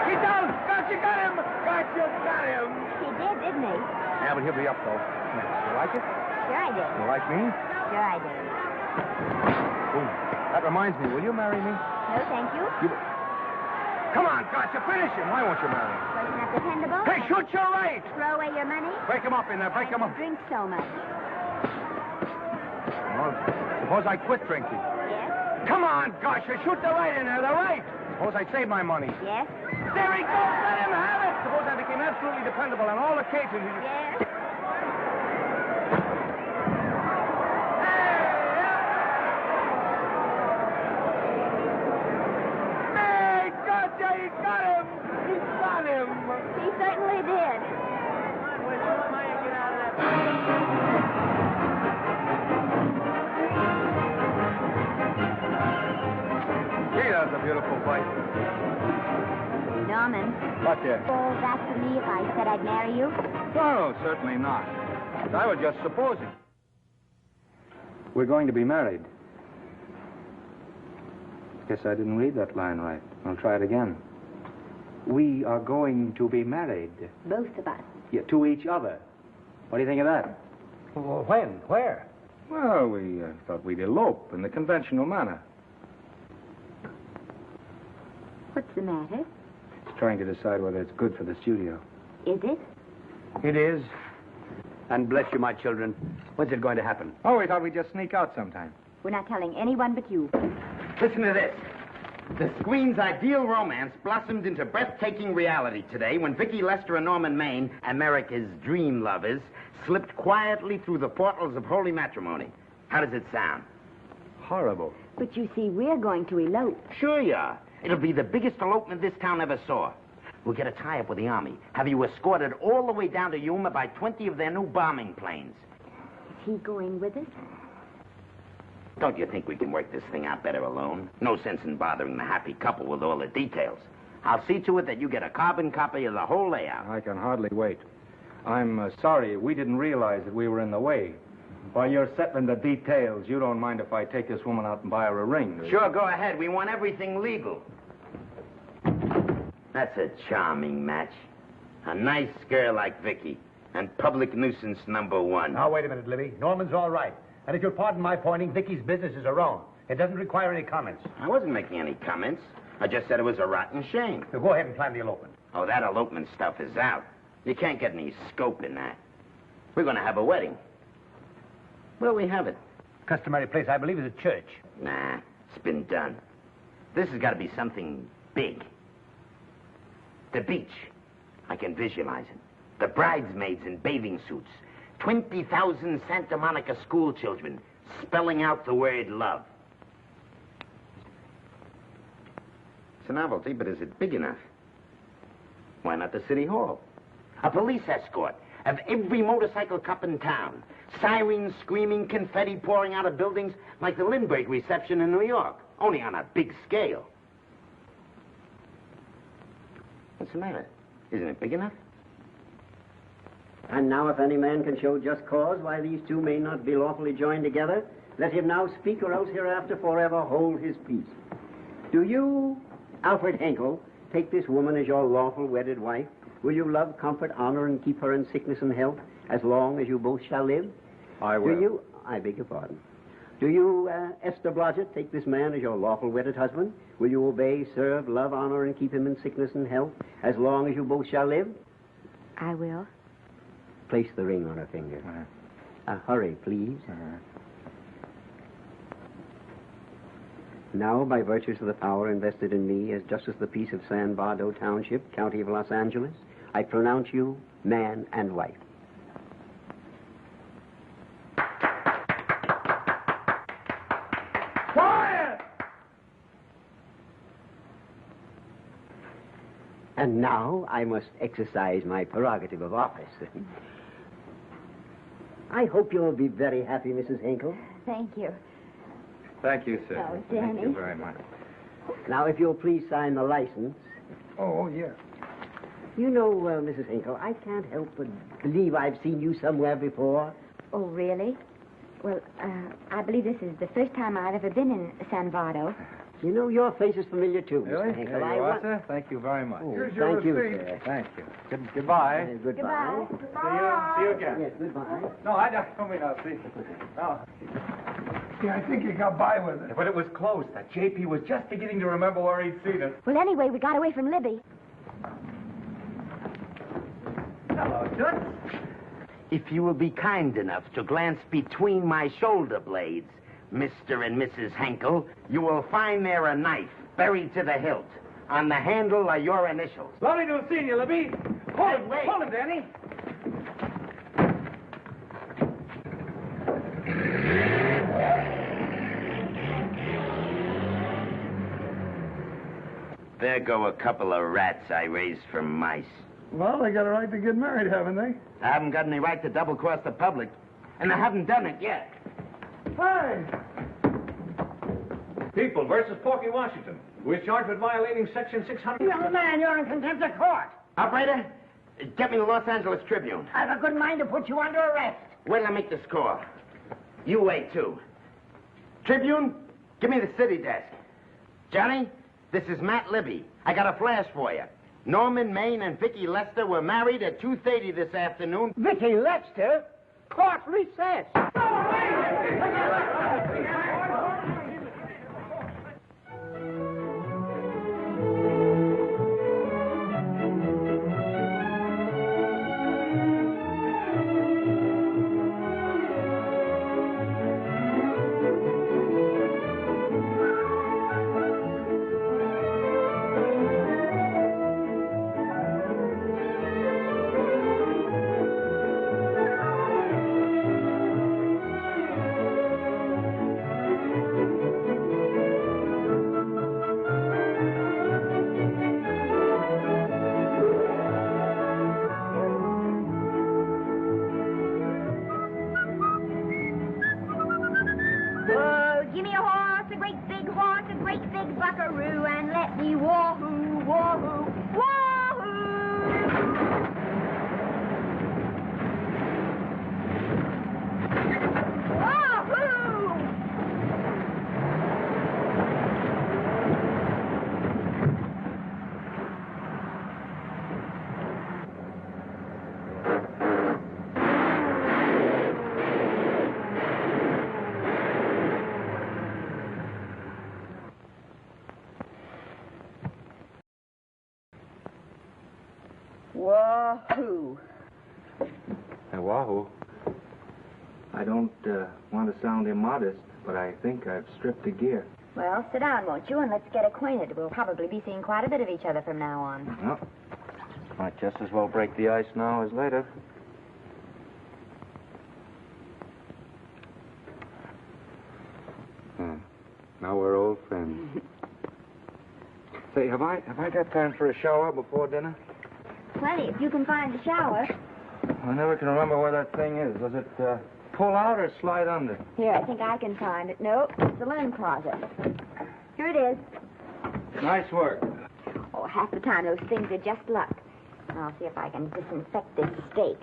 He's down. Gotcha got him. Gotcha got him. He did, didn't he? Yeah, but he'll be up, though. You like it? Sure I did. You like me? Sure I did. Ooh, that reminds me. Will you marry me? No, thank you. Come on, Gotcha. Finish him. Why won't you marry him? Wasn't that dependable? Hey, shoot your right. Throw away your money? Break him up in there. Break him up. Drink so much. Well, suppose I quit drinking. Yes? Come on, Gotcha. Shoot the right in there. The right. Suppose I save my money. Yes? There he goes. Let him have it. Suppose I became absolutely dependable on all occasions. Yes? He certainly did. Gee, that's a beautiful fight. Norman. What, dear? Falls after me if I said I'd marry you? No, certainly not. I was just supposing. We're going to be married. Guess I didn't read that line right. I'll try it again. We are going to be married. Both of us. Yeah, to each other. What do you think of that? Well, when? Where? Well, we thought we'd elope in the conventional manner. What's the matter? It's trying to decide whether it's good for the studio. Is it? It is. And bless you, my children. When's it going to happen? Oh, we thought we'd just sneak out sometime. We're not telling anyone but you. Listen to this. The screen's ideal romance blossomed into breathtaking reality today when Vicki Lester and Norman Maine, America's dream lovers, slipped quietly through the portals of holy matrimony. How does it sound? Horrible. But you see, we're going to elope. Sure you are. It'll be the biggest elopement this town ever saw. We'll get a tie-up with the Army, have you escorted all the way down to Yuma by 20 of their new bombing planes. Is he going with us? Don't you think we can work this thing out better alone? No sense in bothering the happy couple with all the details. I'll see to it that you get a carbon copy of the whole layout. I can hardly wait. I'm sorry. We didn't realize that we were in the way. While you're settling the details, you don't mind if I take this woman out and buy her a ring, do you? Sure, go ahead. We want everything legal. That's a charming match. A nice girl like Vicky. And public nuisance #1. Now, wait a minute, Libby. Norman's all right. And if you'll pardon my pointing, Vicky's business is her own. It doesn't require any comments. I wasn't making any comments. I just said it was a rotten shame. So go ahead and plan the elopement. Oh, that elopement stuff is out. You can't get any scope in that. We're going to have a wedding. Where'll we have it? Customary place, I believe, is a church. Nah, it's been done. This has got to be something big. The beach. I can visualize it. The bridesmaids in bathing suits. 20,000 Santa Monica school children spelling out the word love. It's a novelty, but is it big enough? Why not the city hall? A police escort of every motorcycle cop in town. Sirens screaming, confetti pouring out of buildings like the Lindbergh reception in New York, only on a big scale. What's the matter? Isn't it big enough? And now if any man can show just cause why these two may not be lawfully joined together, let him now speak, or else hereafter forever hold his peace. Do you, Alfred Henkel, take this woman as your lawful wedded wife? Will you love, comfort, honor, and keep her in sickness and health as long as you both shall live? I will. Do you, I beg your pardon. Do you, Esther Blodgett, take this man as your lawful wedded husband? Will you obey, serve, love, honor, and keep him in sickness and health as long as you both shall live? I will. Place the ring on her finger. Hurry, please. Now, by virtues of the power invested in me as Justice of the Peace of San Bardo Township, County of Los Angeles, I pronounce you man and wife. Quiet! And now I must exercise my prerogative of office. I hope you'll be very happy, Mrs. Hinkle. Thank you. Thank you, sir. Oh, Thank Danny. you very much. Now, if you'll please sign the license. Oh, yeah. You know, Mrs. Hinkle, I can't help but believe I've seen you somewhere before. Oh, really? Well, I believe this is the first time I've ever been in San Bardo. You know, your face is familiar, too, Really? Mr. Hinkle. There you are, sir. Thank you very much. Oh, thank you, sir. Thank you. Goodbye. Goodbye. See you again. Yes, goodbye. No, I don't mean I'll see. No. Yeah, I think he got by with it. But it was close. That JP was just beginning to remember where he'd seen it. Well, anyway, we got away from Libby. Hello, Toots. If you will be kind enough to glance between my shoulder blades, Mr. and Mrs. Henkel, you will find there a knife buried to the hilt. On the handle are your initials. Lovely to have seen you, Libby. Hold him, wait. hold him, Danny. There go a couple of rats I raised from mice. Well, they got a right to get married, haven't they? I haven't got any right to double-cross the public, and I haven't done it yet. Hey! People versus Porky Washington. We're charged with violating Section 600. Young man, you're in contempt of court. Operator, get me the Los Angeles Tribune. I've a good mind to put you under arrest. Wait till I make the score. You wait, too. Tribune, give me the city desk. Johnny, this is Matt Libby. I got a flash for you. Norman Maine and Vicky Lester were married at 2:30 this afternoon. Vicky Lester? Court recess. horse, a great big buckaroo, and let me wahoo, wahoo, wahoo! Wahoo. Hey, wahoo. I don't want to sound immodest, but I think I've stripped a gear. Well, sit down, won't you, and let's get acquainted. We'll probably be seeing quite a bit of each other from now on. Well, might just as well break the ice now as later. Now we're old friends. Say, have I got time for a shower before dinner? Plenty, if you can find the shower. I never can remember where that thing is. Does it pull out or slide under? Here, I think I can find it. Nope, it's the linen closet. Here it is. Nice work. Oh, half the time those things are just luck. I'll see if I can disinfect this steak.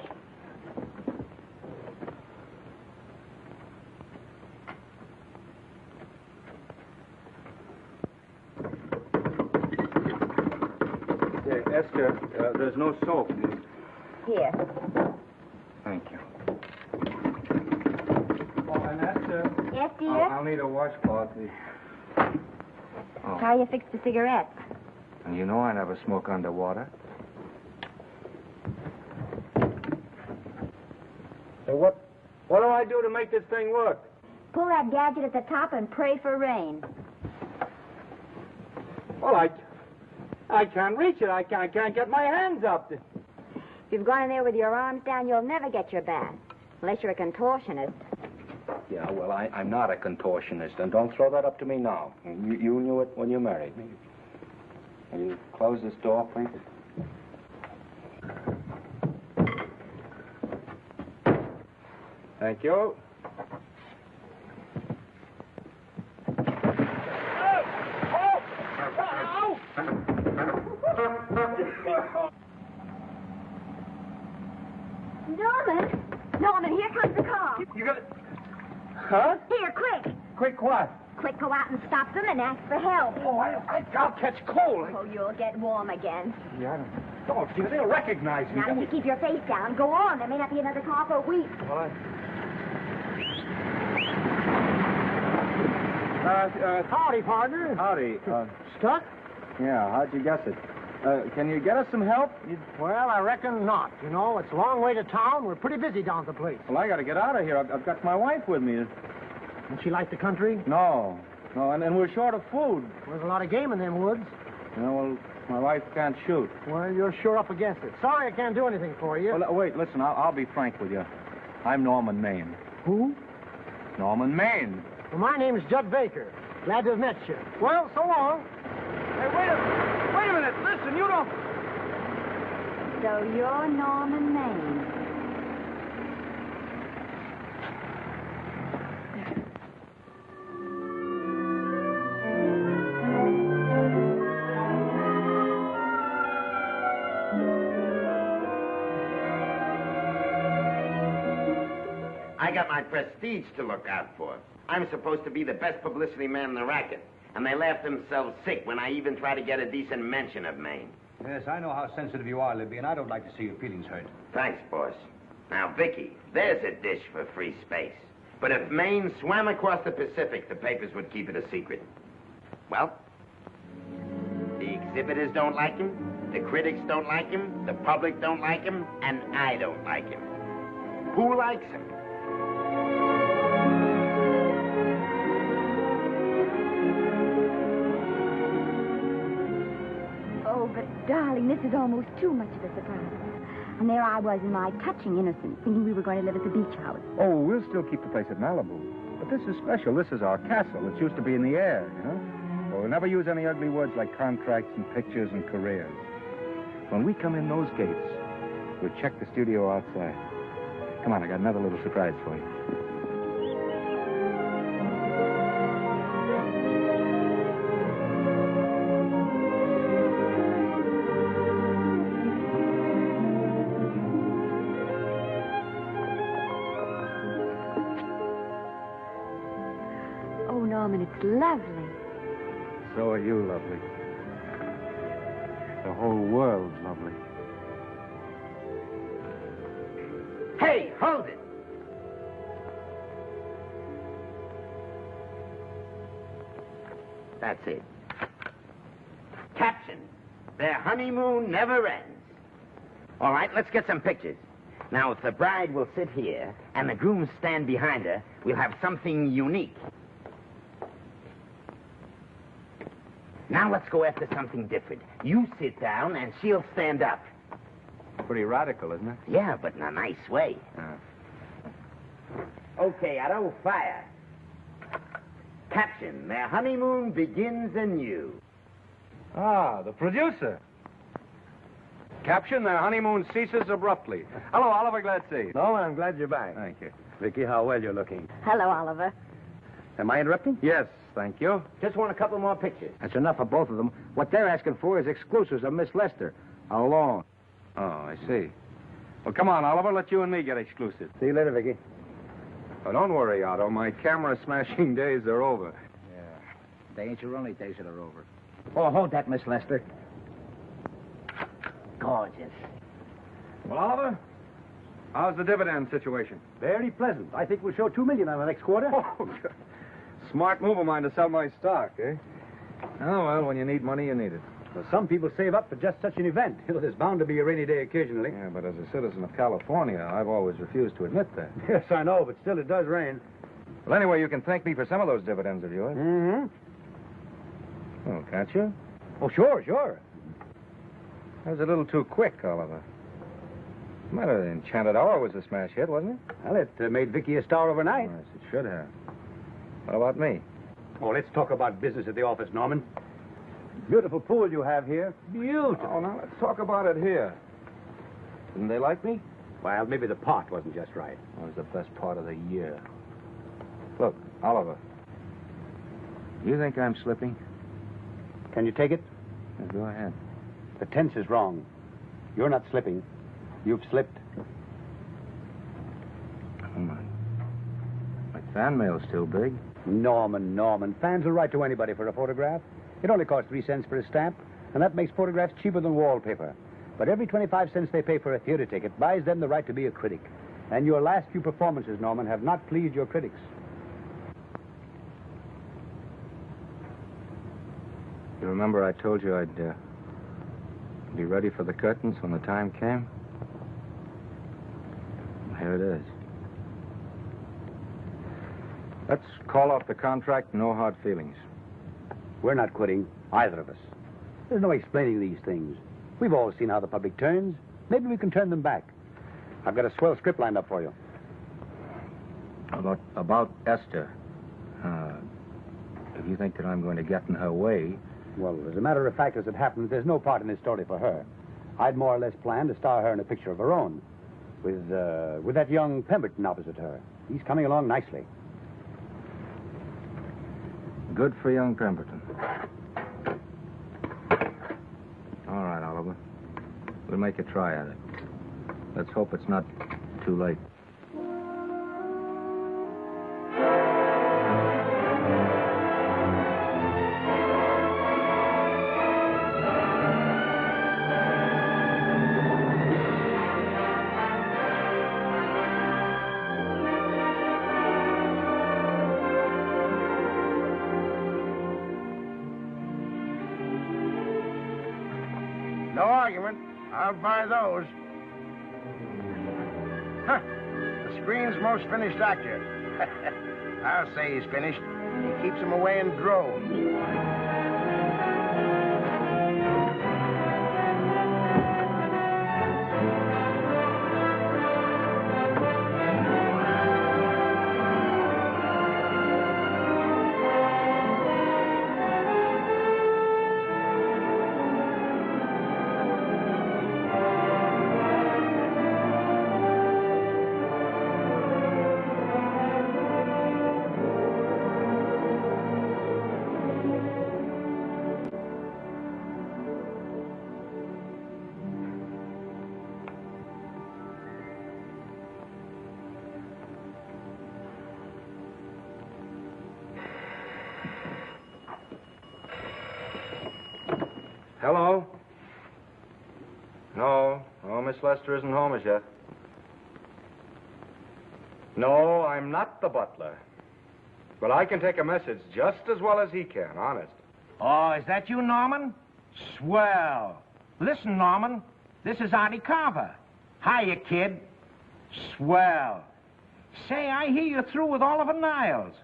Esther, there's no soap. Here. Thank you. Oh, and Esther. Yes, dear? I'll need a washcloth. Oh. How you fix the cigarette? And you know I never smoke underwater. So what do I do to make this thing work? Pull that gadget at the top and pray for rain. Well, I can't reach it. I can't get my hands up. If you've gone in there with your arms down, you'll never get your bath. Unless you're a contortionist. Yeah, well, I'm not a contortionist, and don't throw that up to me now. You knew it when you married me. Will you close this door, please? Thank you. Norman, here comes the car. You got it? Huh? Here, quick. Quick what? Quick, go out and stop them and ask for help. Oh, I'll catch cold. Oh, you'll get warm again. Yeah, don't you? They'll recognize me. Now, you keep your face down. Go on. There may not be another car for a week. Well, Howdy, partner. Howdy. Stuck? Yeah, how'd you guess it? Can you get us some help? Well, I reckon not. You know, it's a long way to town. We're pretty busy down at the place. Well, I got to get out of here. I've got my wife with me. Doesn't she like the country? No, and we're short of food. There's a lot of game in them woods. You know, well, my wife can't shoot. Well, you're sure up against it. Sorry I can't do anything for you. Well, wait, listen, I'll be frank with you. I'm Norman Maine. Who? Norman Maine. Well, my name's Judd Baker. Glad to have met you. Well, so long. Hey, wait a minute. Listen, you don't... So you're Norman Maine. I got my prestige to look out for. I'm supposed to be the best publicity man in the racket. And they laugh themselves sick when I even try to get a decent mention of Maine. Yes, I know how sensitive you are, Libby, and I don't like to see your feelings hurt. Thanks, boss. Now, Vicky, there's a dish for free space. But if Maine swam across the Pacific, the papers would keep it a secret. Well, the exhibitors don't like him, the critics don't like him, the public don't like him, and I don't like him. Who likes him? Darling, this is almost too much of a surprise. And there I was in my touching innocence, thinking we were going to live at the beach house. Oh, we'll still keep the place at Malibu. But this is special. This is our castle. It's used to be in the air, you know? Well, we'll never use any ugly words like contracts and pictures and careers. When we come in those gates, we'll check the studio outside. Come on, I got another little surprise for you. lovely. So are you lovely. The whole world's lovely. Hey, hold it! That's it. Caption: their honeymoon never ends. All right, let's get some pictures. Now, if the bride will sit here and the groom stand behind her, we'll have something unique. Now let's go after something different. You sit down and she'll stand up. Pretty radical, isn't it? Yeah, but in a nice way. Okay, Otto, fire. Caption: their honeymoon begins anew. Ah, the producer. Caption: their honeymoon ceases abruptly. Hello, Oliver. Glad to see you. No, I'm glad you're back. Thank you. Vicky, how well you're looking. Hello, Oliver. Am I interrupting? Yes, thank you. Just want a couple more pictures. That's enough for both of them. What they're asking for is exclusives of Miss Lester. How long? Oh, I see. Well, come on, Oliver. Let you and me get exclusive. See you later, Vicky. Oh, don't worry, Otto. My camera smashing days are over. Yeah. They ain't your only days that are over. Oh, hold that, Miss Lester. Gorgeous. Well, Oliver, how's the dividend situation? Very pleasant. I think we'll show $2 million on the next quarter. Oh, smart move of mine to sell my stock, eh? Oh, well, when you need money, you need it. Well, some people save up for just such an event. You know, there's bound to be a rainy day occasionally. Yeah, but as a citizen of California, I've always refused to admit that. Yes, I know, but still it does rain. Well, anyway, you can thank me for some of those dividends of yours. Mm-hmm. Oh, can't you? Oh, sure, sure. That was a little too quick, Oliver. Matter, the Enchanted Hour was a smash hit, wasn't it? Well, it made Vicky a star overnight. Yes, it should have. What about me? Oh, let's talk about business at the office, Norman. Beautiful pool you have here. Beautiful. Oh, now let's talk about it here. Didn't they like me? Well, maybe the pot wasn't just right. It was the best part of the year. Look, Oliver, you think I'm slipping? Can you take it? Yeah, go ahead. The tense is wrong. You're not slipping. You've slipped. Oh, my fan mail's still big. Norman. Fans will write to anybody for a photograph. It only costs 3 cents for a stamp, and that makes photographs cheaper than wallpaper. But every 25 cents they pay for a theater ticket buys them the right to be a critic. And your last few performances, Norman, have not pleased your critics. You remember I told you I'd be ready for the curtains when the time came? Here it is. Let's call off the contract, no hard feelings. We're not quitting, either of us. There's no explaining these things. We've all seen how the public turns. Maybe we can turn them back. I've got a swell script lined up for you. About Esther. If you think that I'm going to get in her way... Well, as a matter of fact, as it happens, there's no part in this story for her. I'd more or less planned to star her in a picture of her own. With that young Pemberton opposite her. He's coming along nicely. Good for young Pemberton. All right, Oliver. We'll make a try at it. Let's hope it's not too late. No argument. I'll buy those. Huh. The screen's most finished actor. I'll say he's finished. He keeps them away in droves. Hello? No, Miss Lester isn't home as yet. No, I'm not the butler. But I can take a message just as well as he can, honest. Oh, is that you, Norman? Swell. Listen, Norman, this is Artie Carver. Hiya, kid. Swell. Say, I hear you're through with Oliver Niles.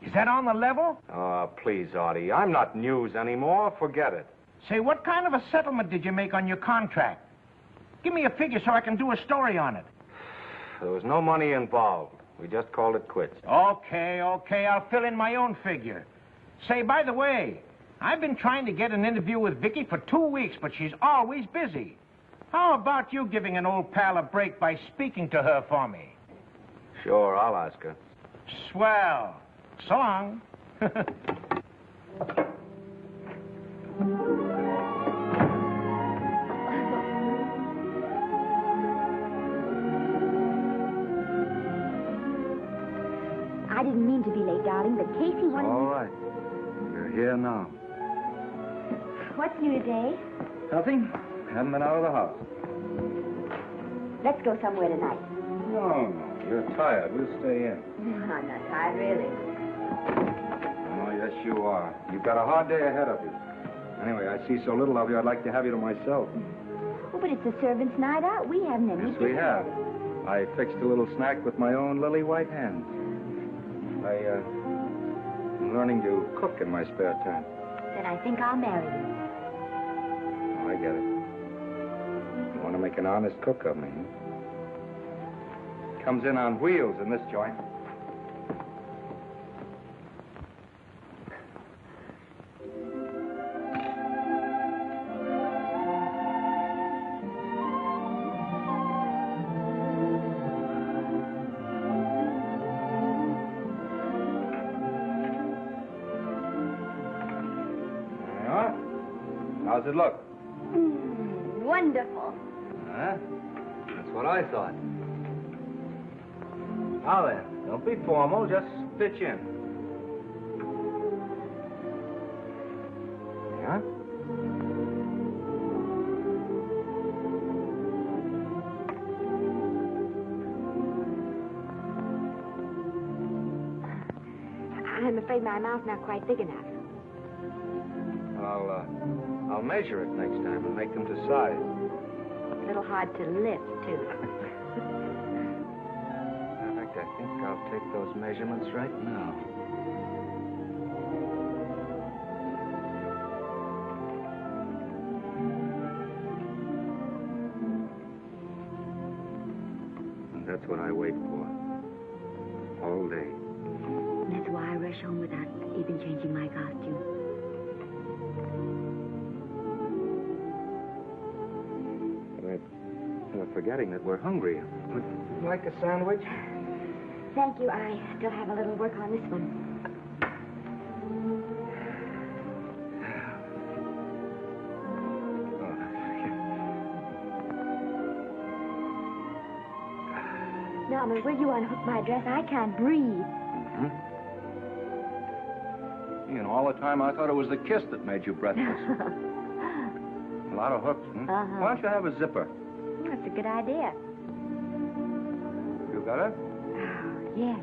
Is that on the level? Oh, please, Artie. I'm not news anymore. Forget it. Say, what kind of a settlement did you make on your contract? Give me a figure so I can do a story on it. There was no money involved. We just called it quits. Okay, I'll fill in my own figure. Say, by the way, I've been trying to get an interview with Vicky for 2 weeks, but she's always busy. How about you giving an old pal a break by speaking to her for me? Sure, I'll ask her. Swell. So long. I didn't mean to be late, darling, but Casey wanted... All right. You're here now. What's new today? Nothing. Haven't been out of the house. Let's go somewhere tonight. No. You're tired. We'll stay in. I'm not tired, really. Oh, yes, you are. You've got a hard day ahead of you. Anyway, I see so little of you, I'd like to have you to myself. Oh, but it's a servant's night out. We haven't any... Yes, we have. I fixed a little snack with my own lily white hands. I'm learning to cook in my spare time. Then I think I'll marry you. Oh, I get it. You want to make an honest cook of me, huh? Comes in on wheels in this joint. How's it look? Wonderful. Huh? That's what I thought. Now then, don't be formal, just pitch in. Yeah? I'm afraid my mouth's not quite big enough. I'll measure it next time and make them to size. A little hard to lift, too. In fact, I think I'll take those measurements right now. And that's what I wait for. All day. That's why I rush home without even changing my costume. We're forgetting that we're hungry. Would you like a sandwich? Thank you. I still have a little work on this one. Norman, will you unhook my dress? I can't breathe. Mm-hmm. You know, all the time I thought it was the kiss that made you breathless. A lot of hooks, huh? Uh-huh. Why don't you have a zipper? That's a good idea. You got it? Yes.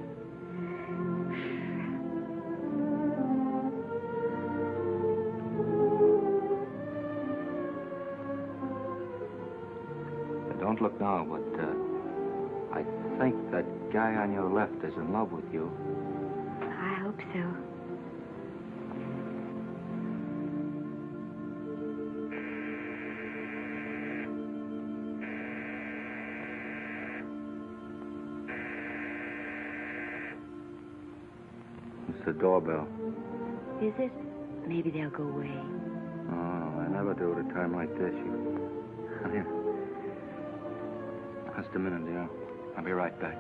Don't look now, but I think that guy on your left is in love with you. I hope so. It's the doorbell. Is it? Maybe they'll go away. Oh, I never do at a time like this. Here. Just a minute, dear. I'll be right back.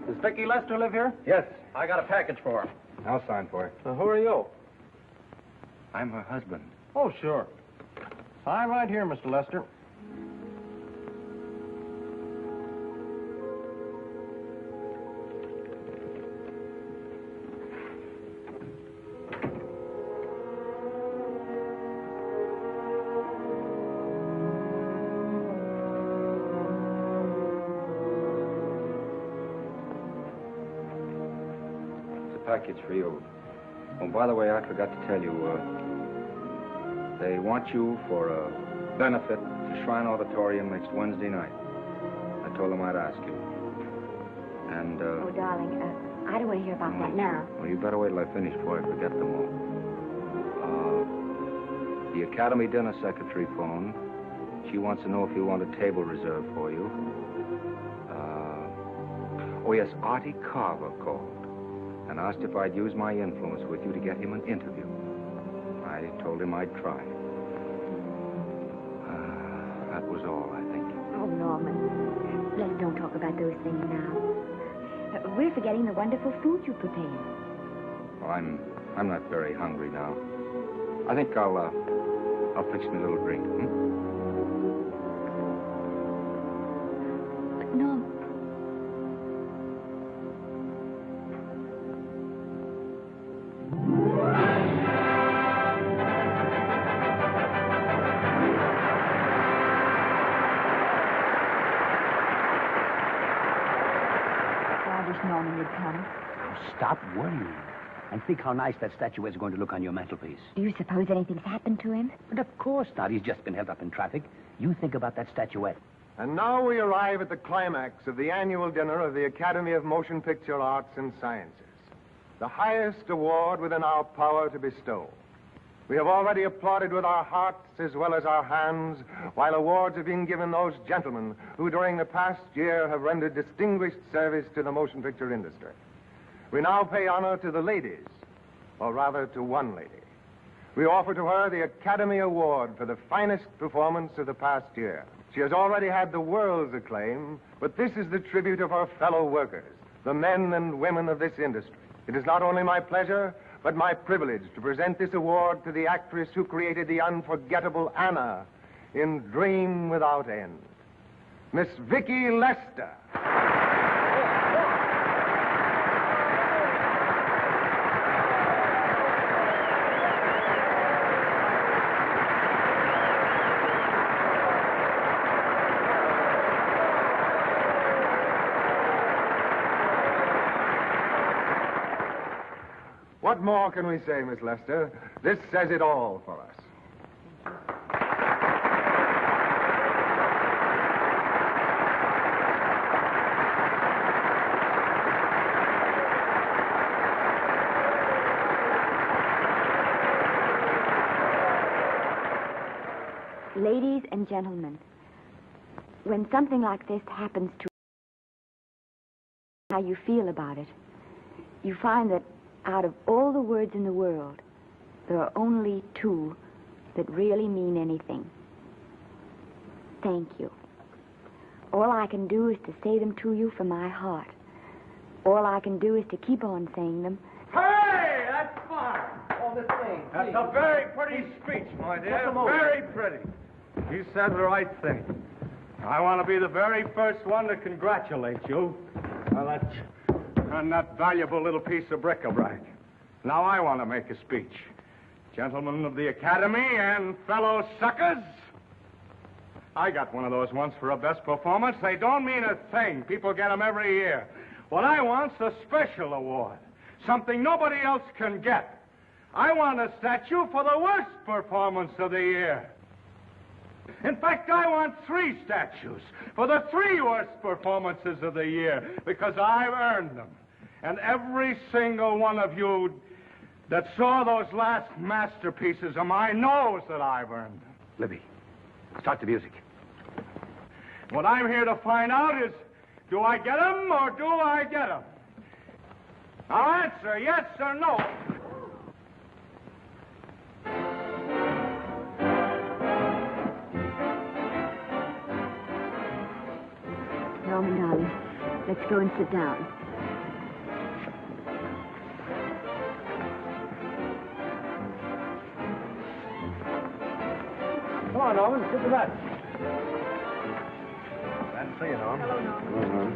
Does Vicky Lester live here? Yes. I got a package for her. I'll sign for it. Who are you? I'm her husband. Oh, sure. Sign right here, Mr. Lester. package for you. Oh, by the way, I forgot to tell you, they want you for a benefit to Shrine Auditorium next Wednesday night. I told them I'd ask you. And, Oh, darling, I don't want to hear about that now. Well, you better wait till I finish before I forget them all. The Academy dinner secretary phoned. She wants to know if you want a table reserved for you. Oh, yes, Artie Carver called and asked if I'd use my influence with you to get him an interview. I told him I'd try. That was all, I think. Oh, Norman, let's don't talk about those things now. We're forgetting the wonderful food you prepared. Well, I'm not very hungry now. I think I'll fix me a little drink. But, Norm. I wish Norman would come. Stop worrying. And think how nice that statuette's going to look on your mantelpiece. Do you suppose anything's happened to him? But of course not. He's just been held up in traffic. You think about that statuette. And now we arrive at the climax of the annual dinner of the Academy of Motion Picture Arts and Sciences, the highest award within our power to bestow. We have already applauded with our hearts as well as our hands, while awards are being given those gentlemen who during the past year have rendered distinguished service to the motion picture industry. We now pay honor to the ladies, or rather to one lady. We offer to her the Academy Award for the finest performance of the past year. She has already had the world's acclaim, but this is the tribute of her fellow workers, the men and women of this industry. It is not only my pleasure, but my privilege to present this award to the actress who created the unforgettable Anna in Dream Without End, Miss Vicki Lester. What more can we say, Miss Lester? This says it all for us. Ladies and gentlemen, when something like this happens to you, how you feel about it, you find that out of all the words in the world, there are only two that really mean anything. Thank you. All I can do is to say them to you from my heart. All I can do is to keep on saying them. Hey, that's fine. Oh, this thing. That's a very pretty speech, my dear. Very pretty. You said the right thing. I want to be the very first one to congratulate you on that valuable little piece of bric-a-brac. Now I want to make a speech. Gentlemen of the Academy and fellow suckers, I got one of those once for a best performance. They don't mean a thing. People get them every year. What I want's a special award, something nobody else can get. I want a statue for the worst performance of the year. In fact, I want 3 statues for the 3 worst performances of the year, because I've earned them. And every single one of you that saw those last masterpieces of mine knows that I've earned them. Libby, start the music. What I'm here to find out is, do I get them or do I get them? Now answer yes or no. Norman, darling, let's go and sit down. Come on, Norman, sit to that. Glad to see you, Norm. Hello, Norman.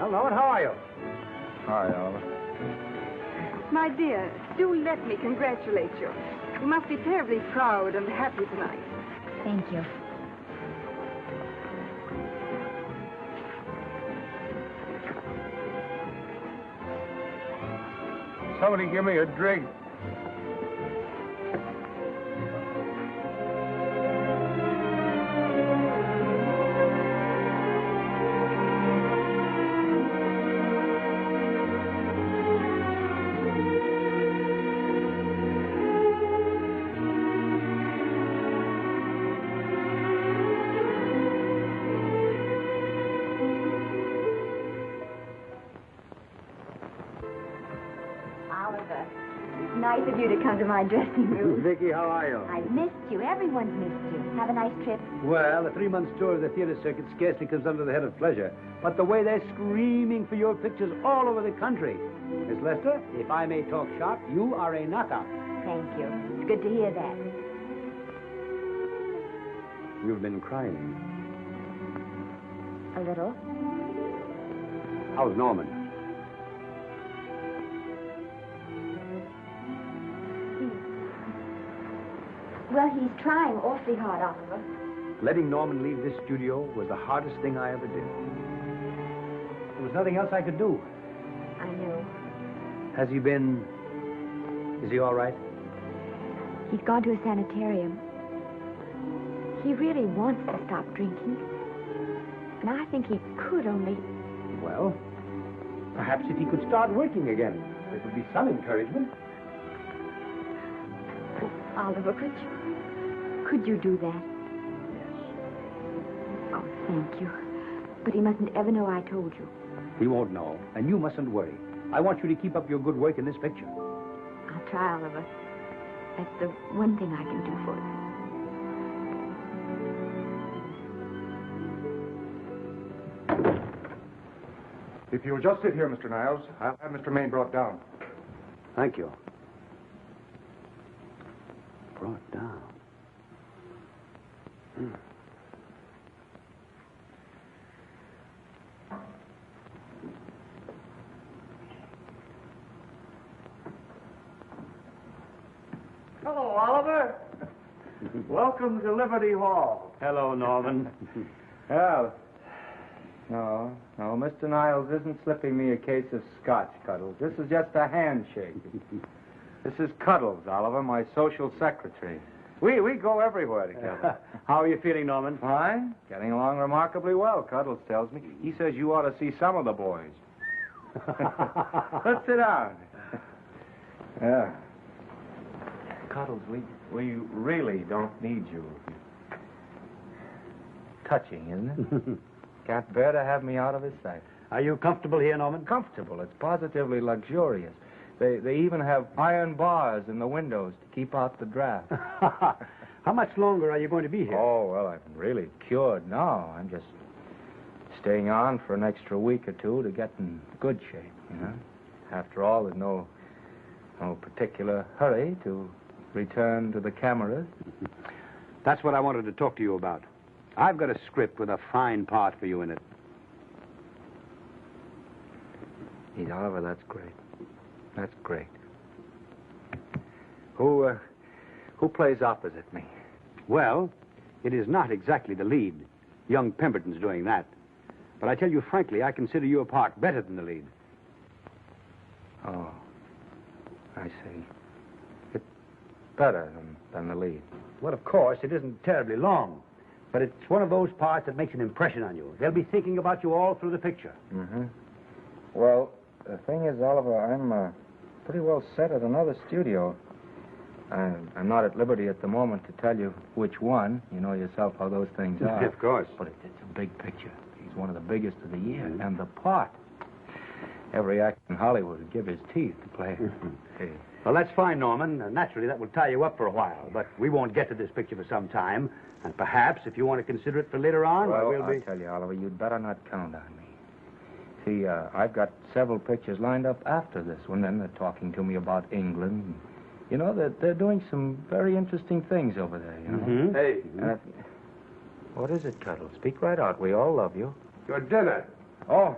Well, Norman, how are you? Hi, Oliver. My dear, do let me congratulate you. You must be terribly proud and happy tonight. Thank you. somebody give me a drink. Oliver, it's nice of you to come to my dressing room. Vicky, how are you? I've missed you. Everyone's missed you. Have a nice trip. Well, a 3-month tour of the theater circuit scarcely comes under the head of pleasure. But the way they're screaming for your pictures all over the country. Miss Lester, if I may talk shop, you are a knockout. Thank you. It's good to hear that. You've been crying. A little. How's Norman? Well, he's trying awfully hard, Oliver. Letting Norman leave this studio was the hardest thing I ever did. There was nothing else I could do. I know. Has he been... Is he all right? He's gone to a sanitarium. He really wants to stop drinking. And I think he could only... Well, perhaps if he could start working again, it would be some encouragement. Oliver, could you do that? Oh, thank you. But he mustn't ever know I told you. He won't know, and you mustn't worry. I want you to keep up your good work in this picture. I'll try, Oliver. That's the one thing I can do for you. If you'll just sit here, Mr. Niles, I'll have Mr. Maine brought down. Thank you. Brought down. Hello, Oliver. Welcome to Liberty Hall. Hello, Norman. Well, no, Mr. Niles isn't slipping me a case of scotch, Cuddles. This is just a handshake. This is Cuddles, Oliver, my social secretary. We go everywhere together. How are you feeling, Norman? Fine. Getting along remarkably well, Cuddles tells me. He says you ought to see some of the boys. Let's sit down. Yeah. Cuddles, we really don't need you. Touching, isn't it? Can't bear to have me out of his sight. Are you comfortable here, Norman? Comfortable. It's positively luxurious. They even have iron bars in the windows to keep out the draft. How much longer are you going to be here? Oh, well, I'm really cured now. I'm just staying on for an extra week or two to get in good shape, you know. After all, there's no particular hurry to return to the cameras. That's what I wanted to talk to you about. I've got a script with a fine part for you in it. Geez, Oliver, that's great. That's great. Who plays opposite me? Well, it is not exactly the lead. Young Pemberton's doing that. But I tell you frankly, I consider your part better than the lead. Oh, I see. It's better than the lead. Well, of course, it isn't terribly long. But it's one of those parts that makes an impression on you. They'll be thinking about you all through the picture. Mm-hmm. Well, the thing is, Oliver, I'm pretty well set at another studio. I'm not at liberty at the moment to tell you which one. You know yourself how those things are. Of course. But it's a big picture. He's one of the biggest of the year. Mm-hmm. And the part. Every actor in Hollywood would give his teeth to play. Hey. Well, that's fine, Norman. Naturally, that will tie you up for a while. But we won't get to this picture for some time. And perhaps, if you want to consider it for later on, well, we'll be... I'll tell you, Oliver, you'd better not count on me. See, I've got several pictures lined up after this one. Then they're talking to me about England. You know, they're doing some very interesting things over there, you know. Mm-hmm. Hey. What is it, Cuddle? Speak right out. We all love you. Your dinner. Oh,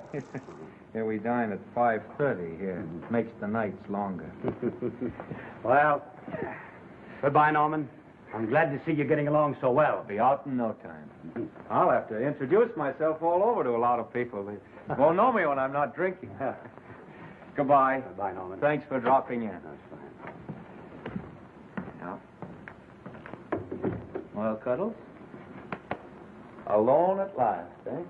here we dine at 5:30 here. It makes the nights longer. Well, goodbye, Norman. I'm glad to see you getting along so well. Be out in no time. I'll have to introduce myself all over to a lot of people. They won't know me when I'm not drinking. Goodbye. Goodbye, Norman. Thanks for dropping in. That's fine. Yeah. Well, Cuddles? Alone at last, eh?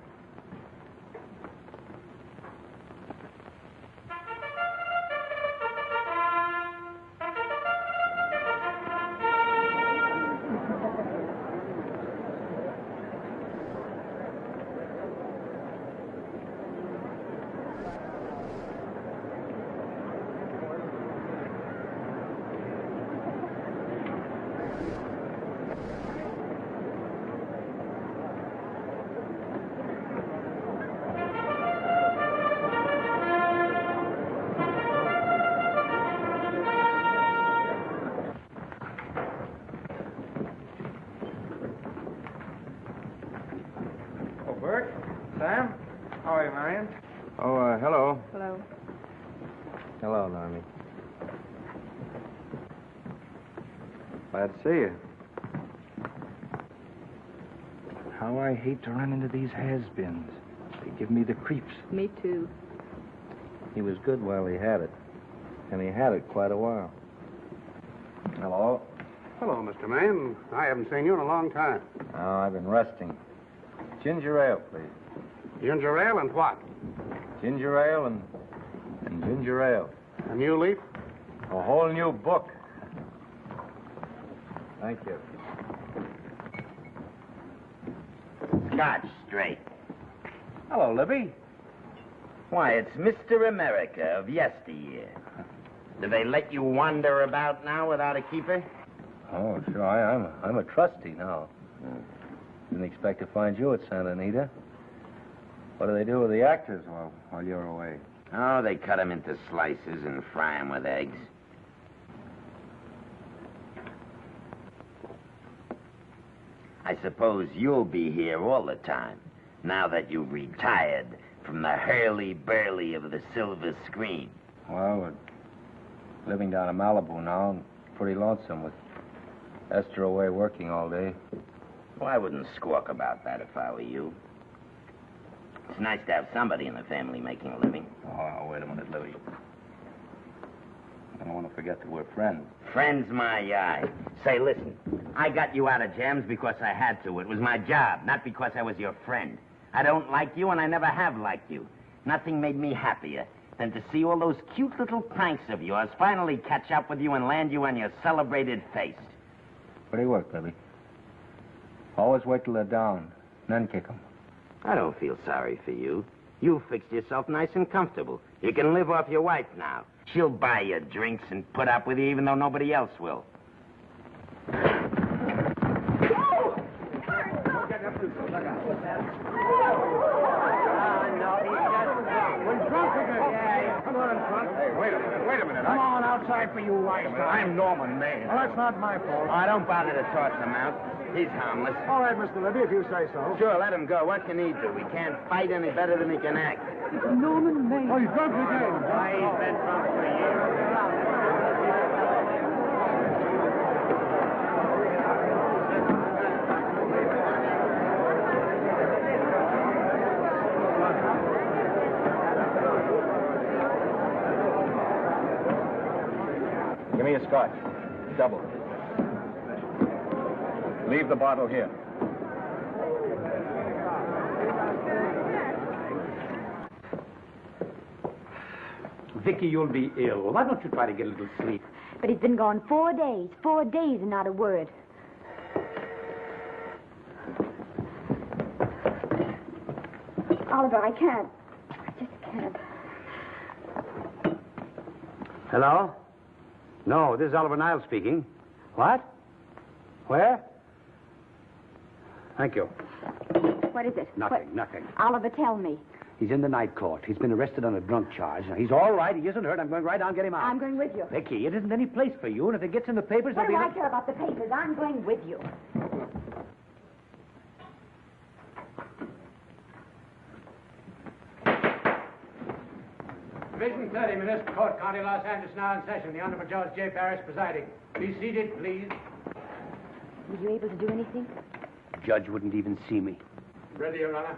Bert? Sam? How are you, Marion? Oh, hello. Hello. Hello, Normie. Glad to see you. How I hate to run into these has-beens. They give me the creeps. Me too. He was good while he had it. And he had it quite a while. Hello. Hello, Mr. Maine. I haven't seen you in a long time. Oh, I've been resting. Ginger ale, please. Ginger ale and what? Ginger ale and ginger ale. A new leaf? A whole new book. Thank you. Scotch straight. Hello, Libby. Why, it's Mr. America of yesteryear. Do they let you wander about now without a keeper? Oh, sure. I'm a trustee now. Didn't expect to find you at Santa Anita. What do they do with the actors while you're away? Oh, they cut them into slices and fry them with eggs. I suppose you'll be here all the time, now that you've retired from the hurly-burly of the silver screen. Well, we're living down in Malibu now, and pretty lonesome with Esther away working all day. Well, I wouldn't squawk about that if I were you. It's nice to have somebody in the family making a living. Oh, wait a minute, Louie. I don't want to forget that we're friends. Friends, my eye. Say, listen, I got you out of jams because I had to. It was my job, not because I was your friend. I don't like you, and I never have liked you. Nothing made me happier than to see all those cute little pranks of yours finally catch up with you and land you on your celebrated face. Pretty work, Libby. Always wait till they're down, then kick them. I don't feel sorry for you. You fixed yourself nice and comfortable. You can live off your wife now. She'll buy you drinks and put up with you even though nobody else will. Wait a minute. Come on outside for you white. I'm Norman Maine. Well, that's not my fault. Oh, don't bother to toss him out. He's harmless. All right, Mr. Libby, if you say so. Sure, let him go. What can he do? He can't fight any better than he can act. Norman Maine. Oh, he's drunk again. He's been drunk for years. Give me a scotch. Double. Leave the bottle here. Vicky, you'll be ill. Why don't you try to get a little sleep? But he's been gone 4 days. 4 days and not a word. Oliver, I can't. I just can't. Hello? No, this is Oliver Niles speaking. What? Where? Thank you. What is it? Nothing. Oliver, tell me. He's in the night court. He's been arrested on a drunk charge. Now, he's all right. He isn't hurt. I'm going right down and get him out. I'm going with you. Vicky, it isn't any place for you, and if it gets in the papers, What do there'll I be... care about the papers? I'm going with you. Division 30, Municipal Court, County Los Angeles, now in session. The Honorable Judge J. Parrish presiding. Be seated, please. Were you able to do anything? The judge wouldn't even see me. Ready, Your Honor.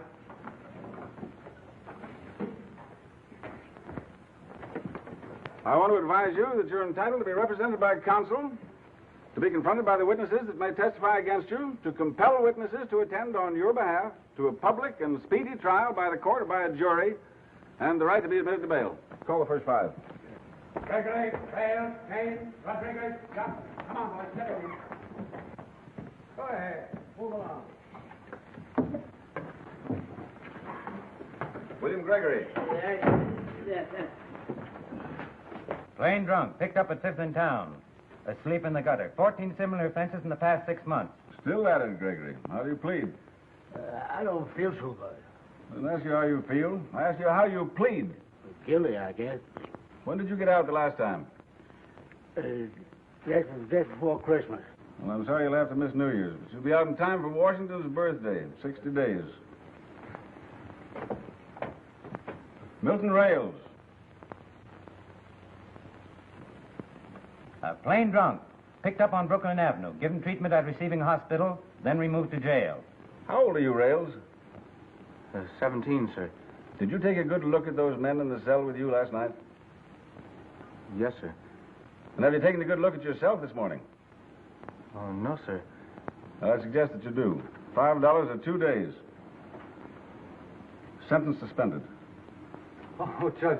I want to advise you that you're entitled to be represented by counsel, to be confronted by the witnesses that may testify against you, to compel witnesses to attend on your behalf to a public and speedy trial by the court or by a jury, and the right to be admitted to bail. Call the first 5. Gregory, Hale, Kane, Rodriguez, Johnson. Come on, boys, get in. Go ahead. Move along. William Gregory. Plain drunk, picked up at 5th in town. Asleep in the gutter. 14 similar offenses in the past 6 months. Still at it, Gregory. How do you plead? I don't feel so good. I didn't ask you how you feel. I asked you how you plead. Guilty, I guess. When did you get out the last time? Just before Christmas. Well, I'm sorry you'll have to miss New Year's, but you'll be out in time for Washington's birthday in 60 days. Milton Rails. Plain drunk, picked up on Brooklyn Avenue, given treatment at receiving hospital, then removed to jail. How old are you, Rails? 17, sir. Did you take a good look at those men in the cell with you last night? Yes, sir. And have you taken a good look at yourself this morning? Oh, no, sir. Well, I suggest that you do. $5 or 2 days. Sentence suspended. Oh, Judge,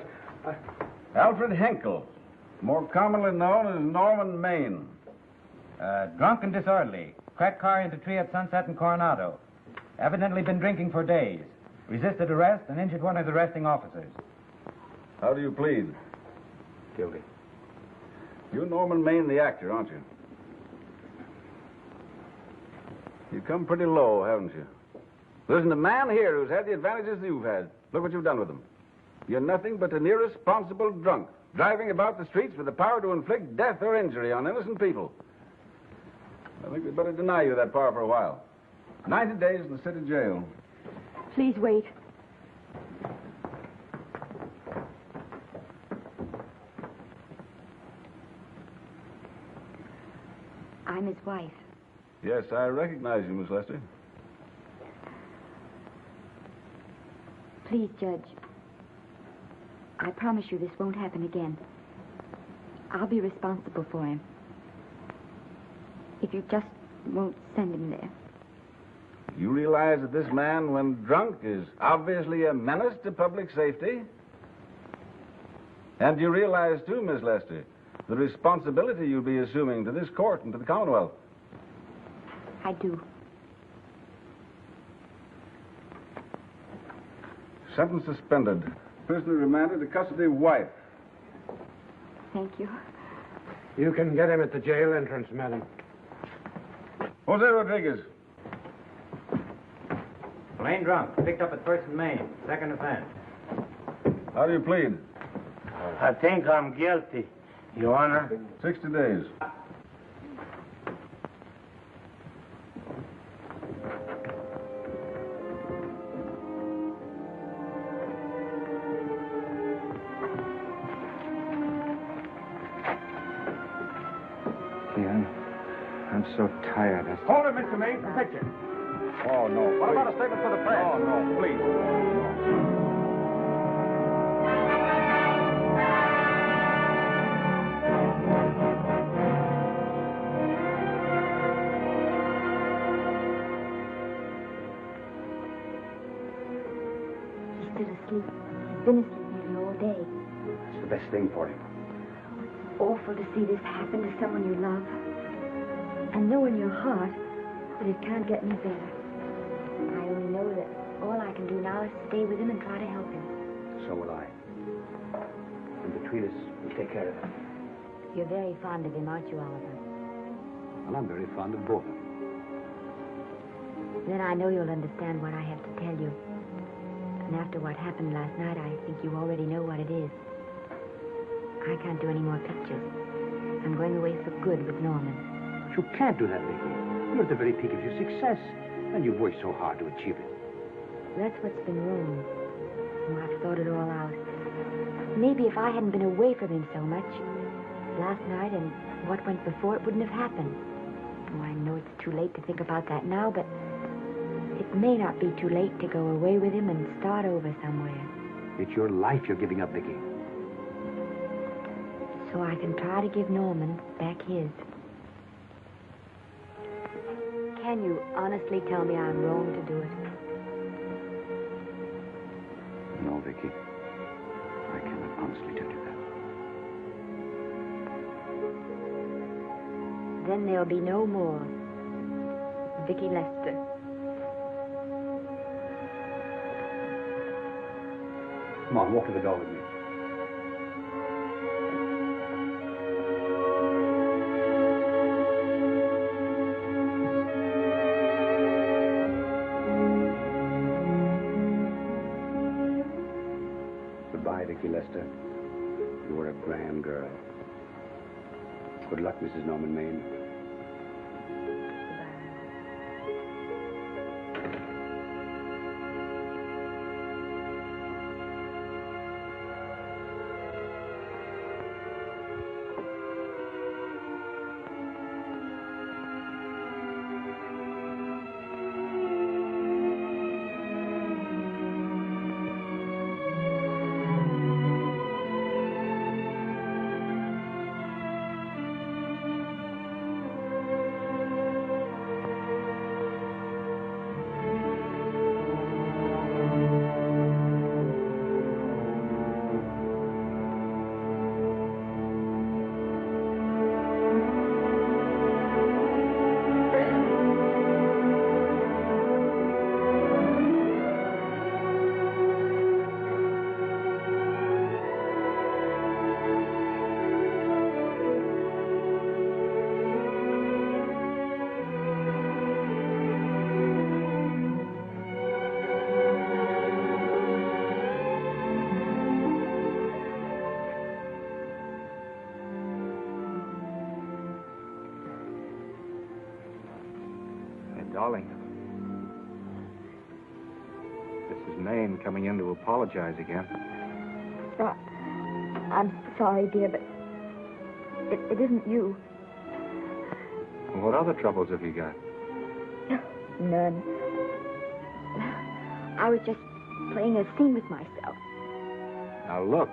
Alfred Henkel, more commonly known as Norman Maine. Drunk and disorderly. Cracked car into tree at Sunset and Coronado. Evidently been drinking for days. Resisted arrest and injured one of the arresting officers. How do you plead? Guilty. You're Norman Maine, the actor, aren't you? You've come pretty low, haven't you? There isn't a man here who's had the advantages you've had. Look what you've done with them. You're nothing but an irresponsible drunk, driving about the streets with the power to inflict death or injury on innocent people. I think we'd better deny you that power for a while. 90 days in the city jail. Please wait. I'm his wife. Yes, I recognize you, Miss Lester. Please, Judge. I promise you this won't happen again. I'll be responsible for him. If you just won't send him there. You realize that this man, when drunk, is obviously a menace to public safety? And you realize, too, Miss Lester, the responsibility you'll be assuming to this court and to the Commonwealth. I do. Sentence suspended. Prisoner remanded to custody wife. Thank you. You can get him at the jail entrance, madam. Jose Rodriguez. Plain drunk, picked up at 1st and Main. 2nd offense. How do you plead? I think I'm guilty, Your Honor. 60 days. I'm so tired. Hold it, Mr. Maine, for picture. Oh, no. What about a statement for the press? Oh, no, please. He's still asleep. He's been asleep nearly all day. It's the best thing for him. Awful to see this happen to someone you love. And know in your heart that it can't get any better. I only know that all I can do now is stay with him and try to help him. So will I. And between us, we'll take care of him. You're very fond of him, aren't you, Oliver? And I'm very fond of both of them. Then I know you'll understand what I have to tell you. And after what happened last night, I think you already know what it is. I can't do any more pictures. I'm going away for good with Norman. But you can't do that, Vicky. You're at the very peak of your success, and you've worked so hard to achieve it. That's what's been wrong. Oh, I've thought it all out. Maybe if I hadn't been away from him so much, last night and what went before, it wouldn't have happened. Oh, I know it's too late to think about that now, but it may not be too late to go away with him and start over somewhere. It's your life you're giving up, Vicky. so I can try to give Norman back his. Can you honestly tell me I'm wrong to do it? No, Vicky. I cannot honestly tell you that. Then there'll be no more Vicky Lester. Come on, walk to the door with me. Goodbye, Vicky Lester. You were a grand girl. Good luck, Mrs. Norman Maine. Darling, this is Maine coming in to apologize again. I'm sorry, dear, but it isn't you. What other troubles have you got? None. I was just playing a scene with myself. Now look,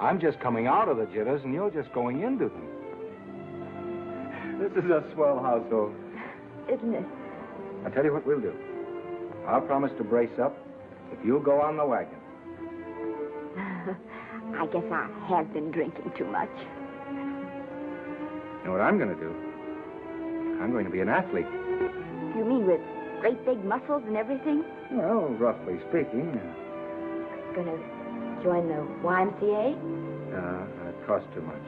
I'm just coming out of the jitters and you're just going into them. This is a swell household. Isn't it? I'll tell you what we'll do. I'll promise to brace up if you'll go on the wagon. I guess I have been drinking too much. You know what I'm going to do? I'm going to be an athlete. You mean with great big muscles and everything? Well, roughly speaking. Gonna join the YMCA? It costs too much.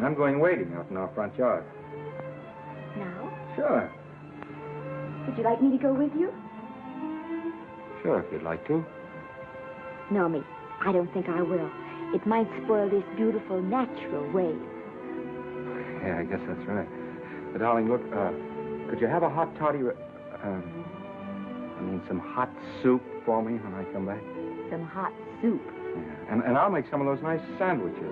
I'm going wading out in our front yard. Now? Sure. Would you like me to go with you? Sure, if you'd like to. No, me. I don't think I will. It might spoil this beautiful, natural wave. Yeah, I guess that's right. But, darling, look, could you have a hot toddy... some hot soup for me when I come back? Some hot soup? Yeah. And I'll make some of those nice sandwiches.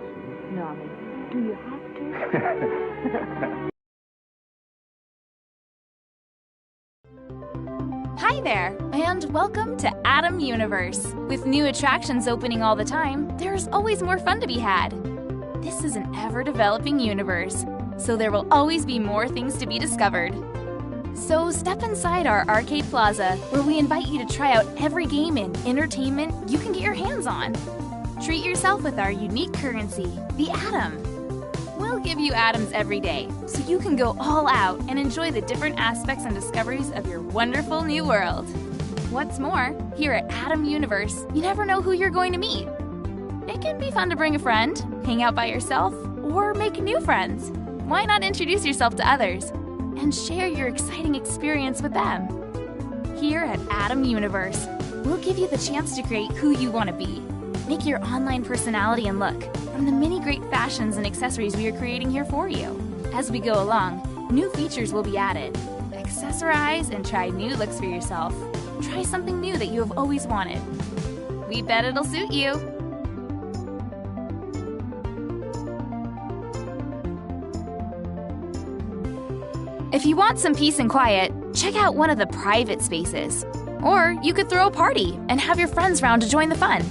Norman, do you have to? Hi there, and welcome to Atom Universe. With new attractions opening all the time, there's always more fun to be had. This is an ever-developing universe, so there will always be more things to be discovered. So step inside our arcade plaza, where we invite you to try out every game and entertainment you can get your hands on. Treat yourself with our unique currency, the Atom. We'll give you atoms every day, so you can go all out and enjoy the different aspects and discoveries of your wonderful new world. What's more, here at Atom Universe, you never know who you're going to meet. It can be fun to bring a friend, hang out by yourself, or make new friends. Why not introduce yourself to others and share your exciting experience with them? Here at Atom Universe, we'll give you the chance to create who you want to be. Make your online personality and look from the many great fashions and accessories we are creating here for you. As we go along, new features will be added. Accessorize and try new looks for yourself. Try something new that you have always wanted. We bet it'll suit you. If you want some peace and quiet, check out one of the private spaces. Or you could throw a party and have your friends round to join the fun.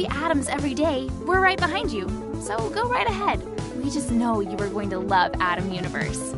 see Adams every day, we're right behind you. So go right ahead. We just know you are going to love Adam Universe.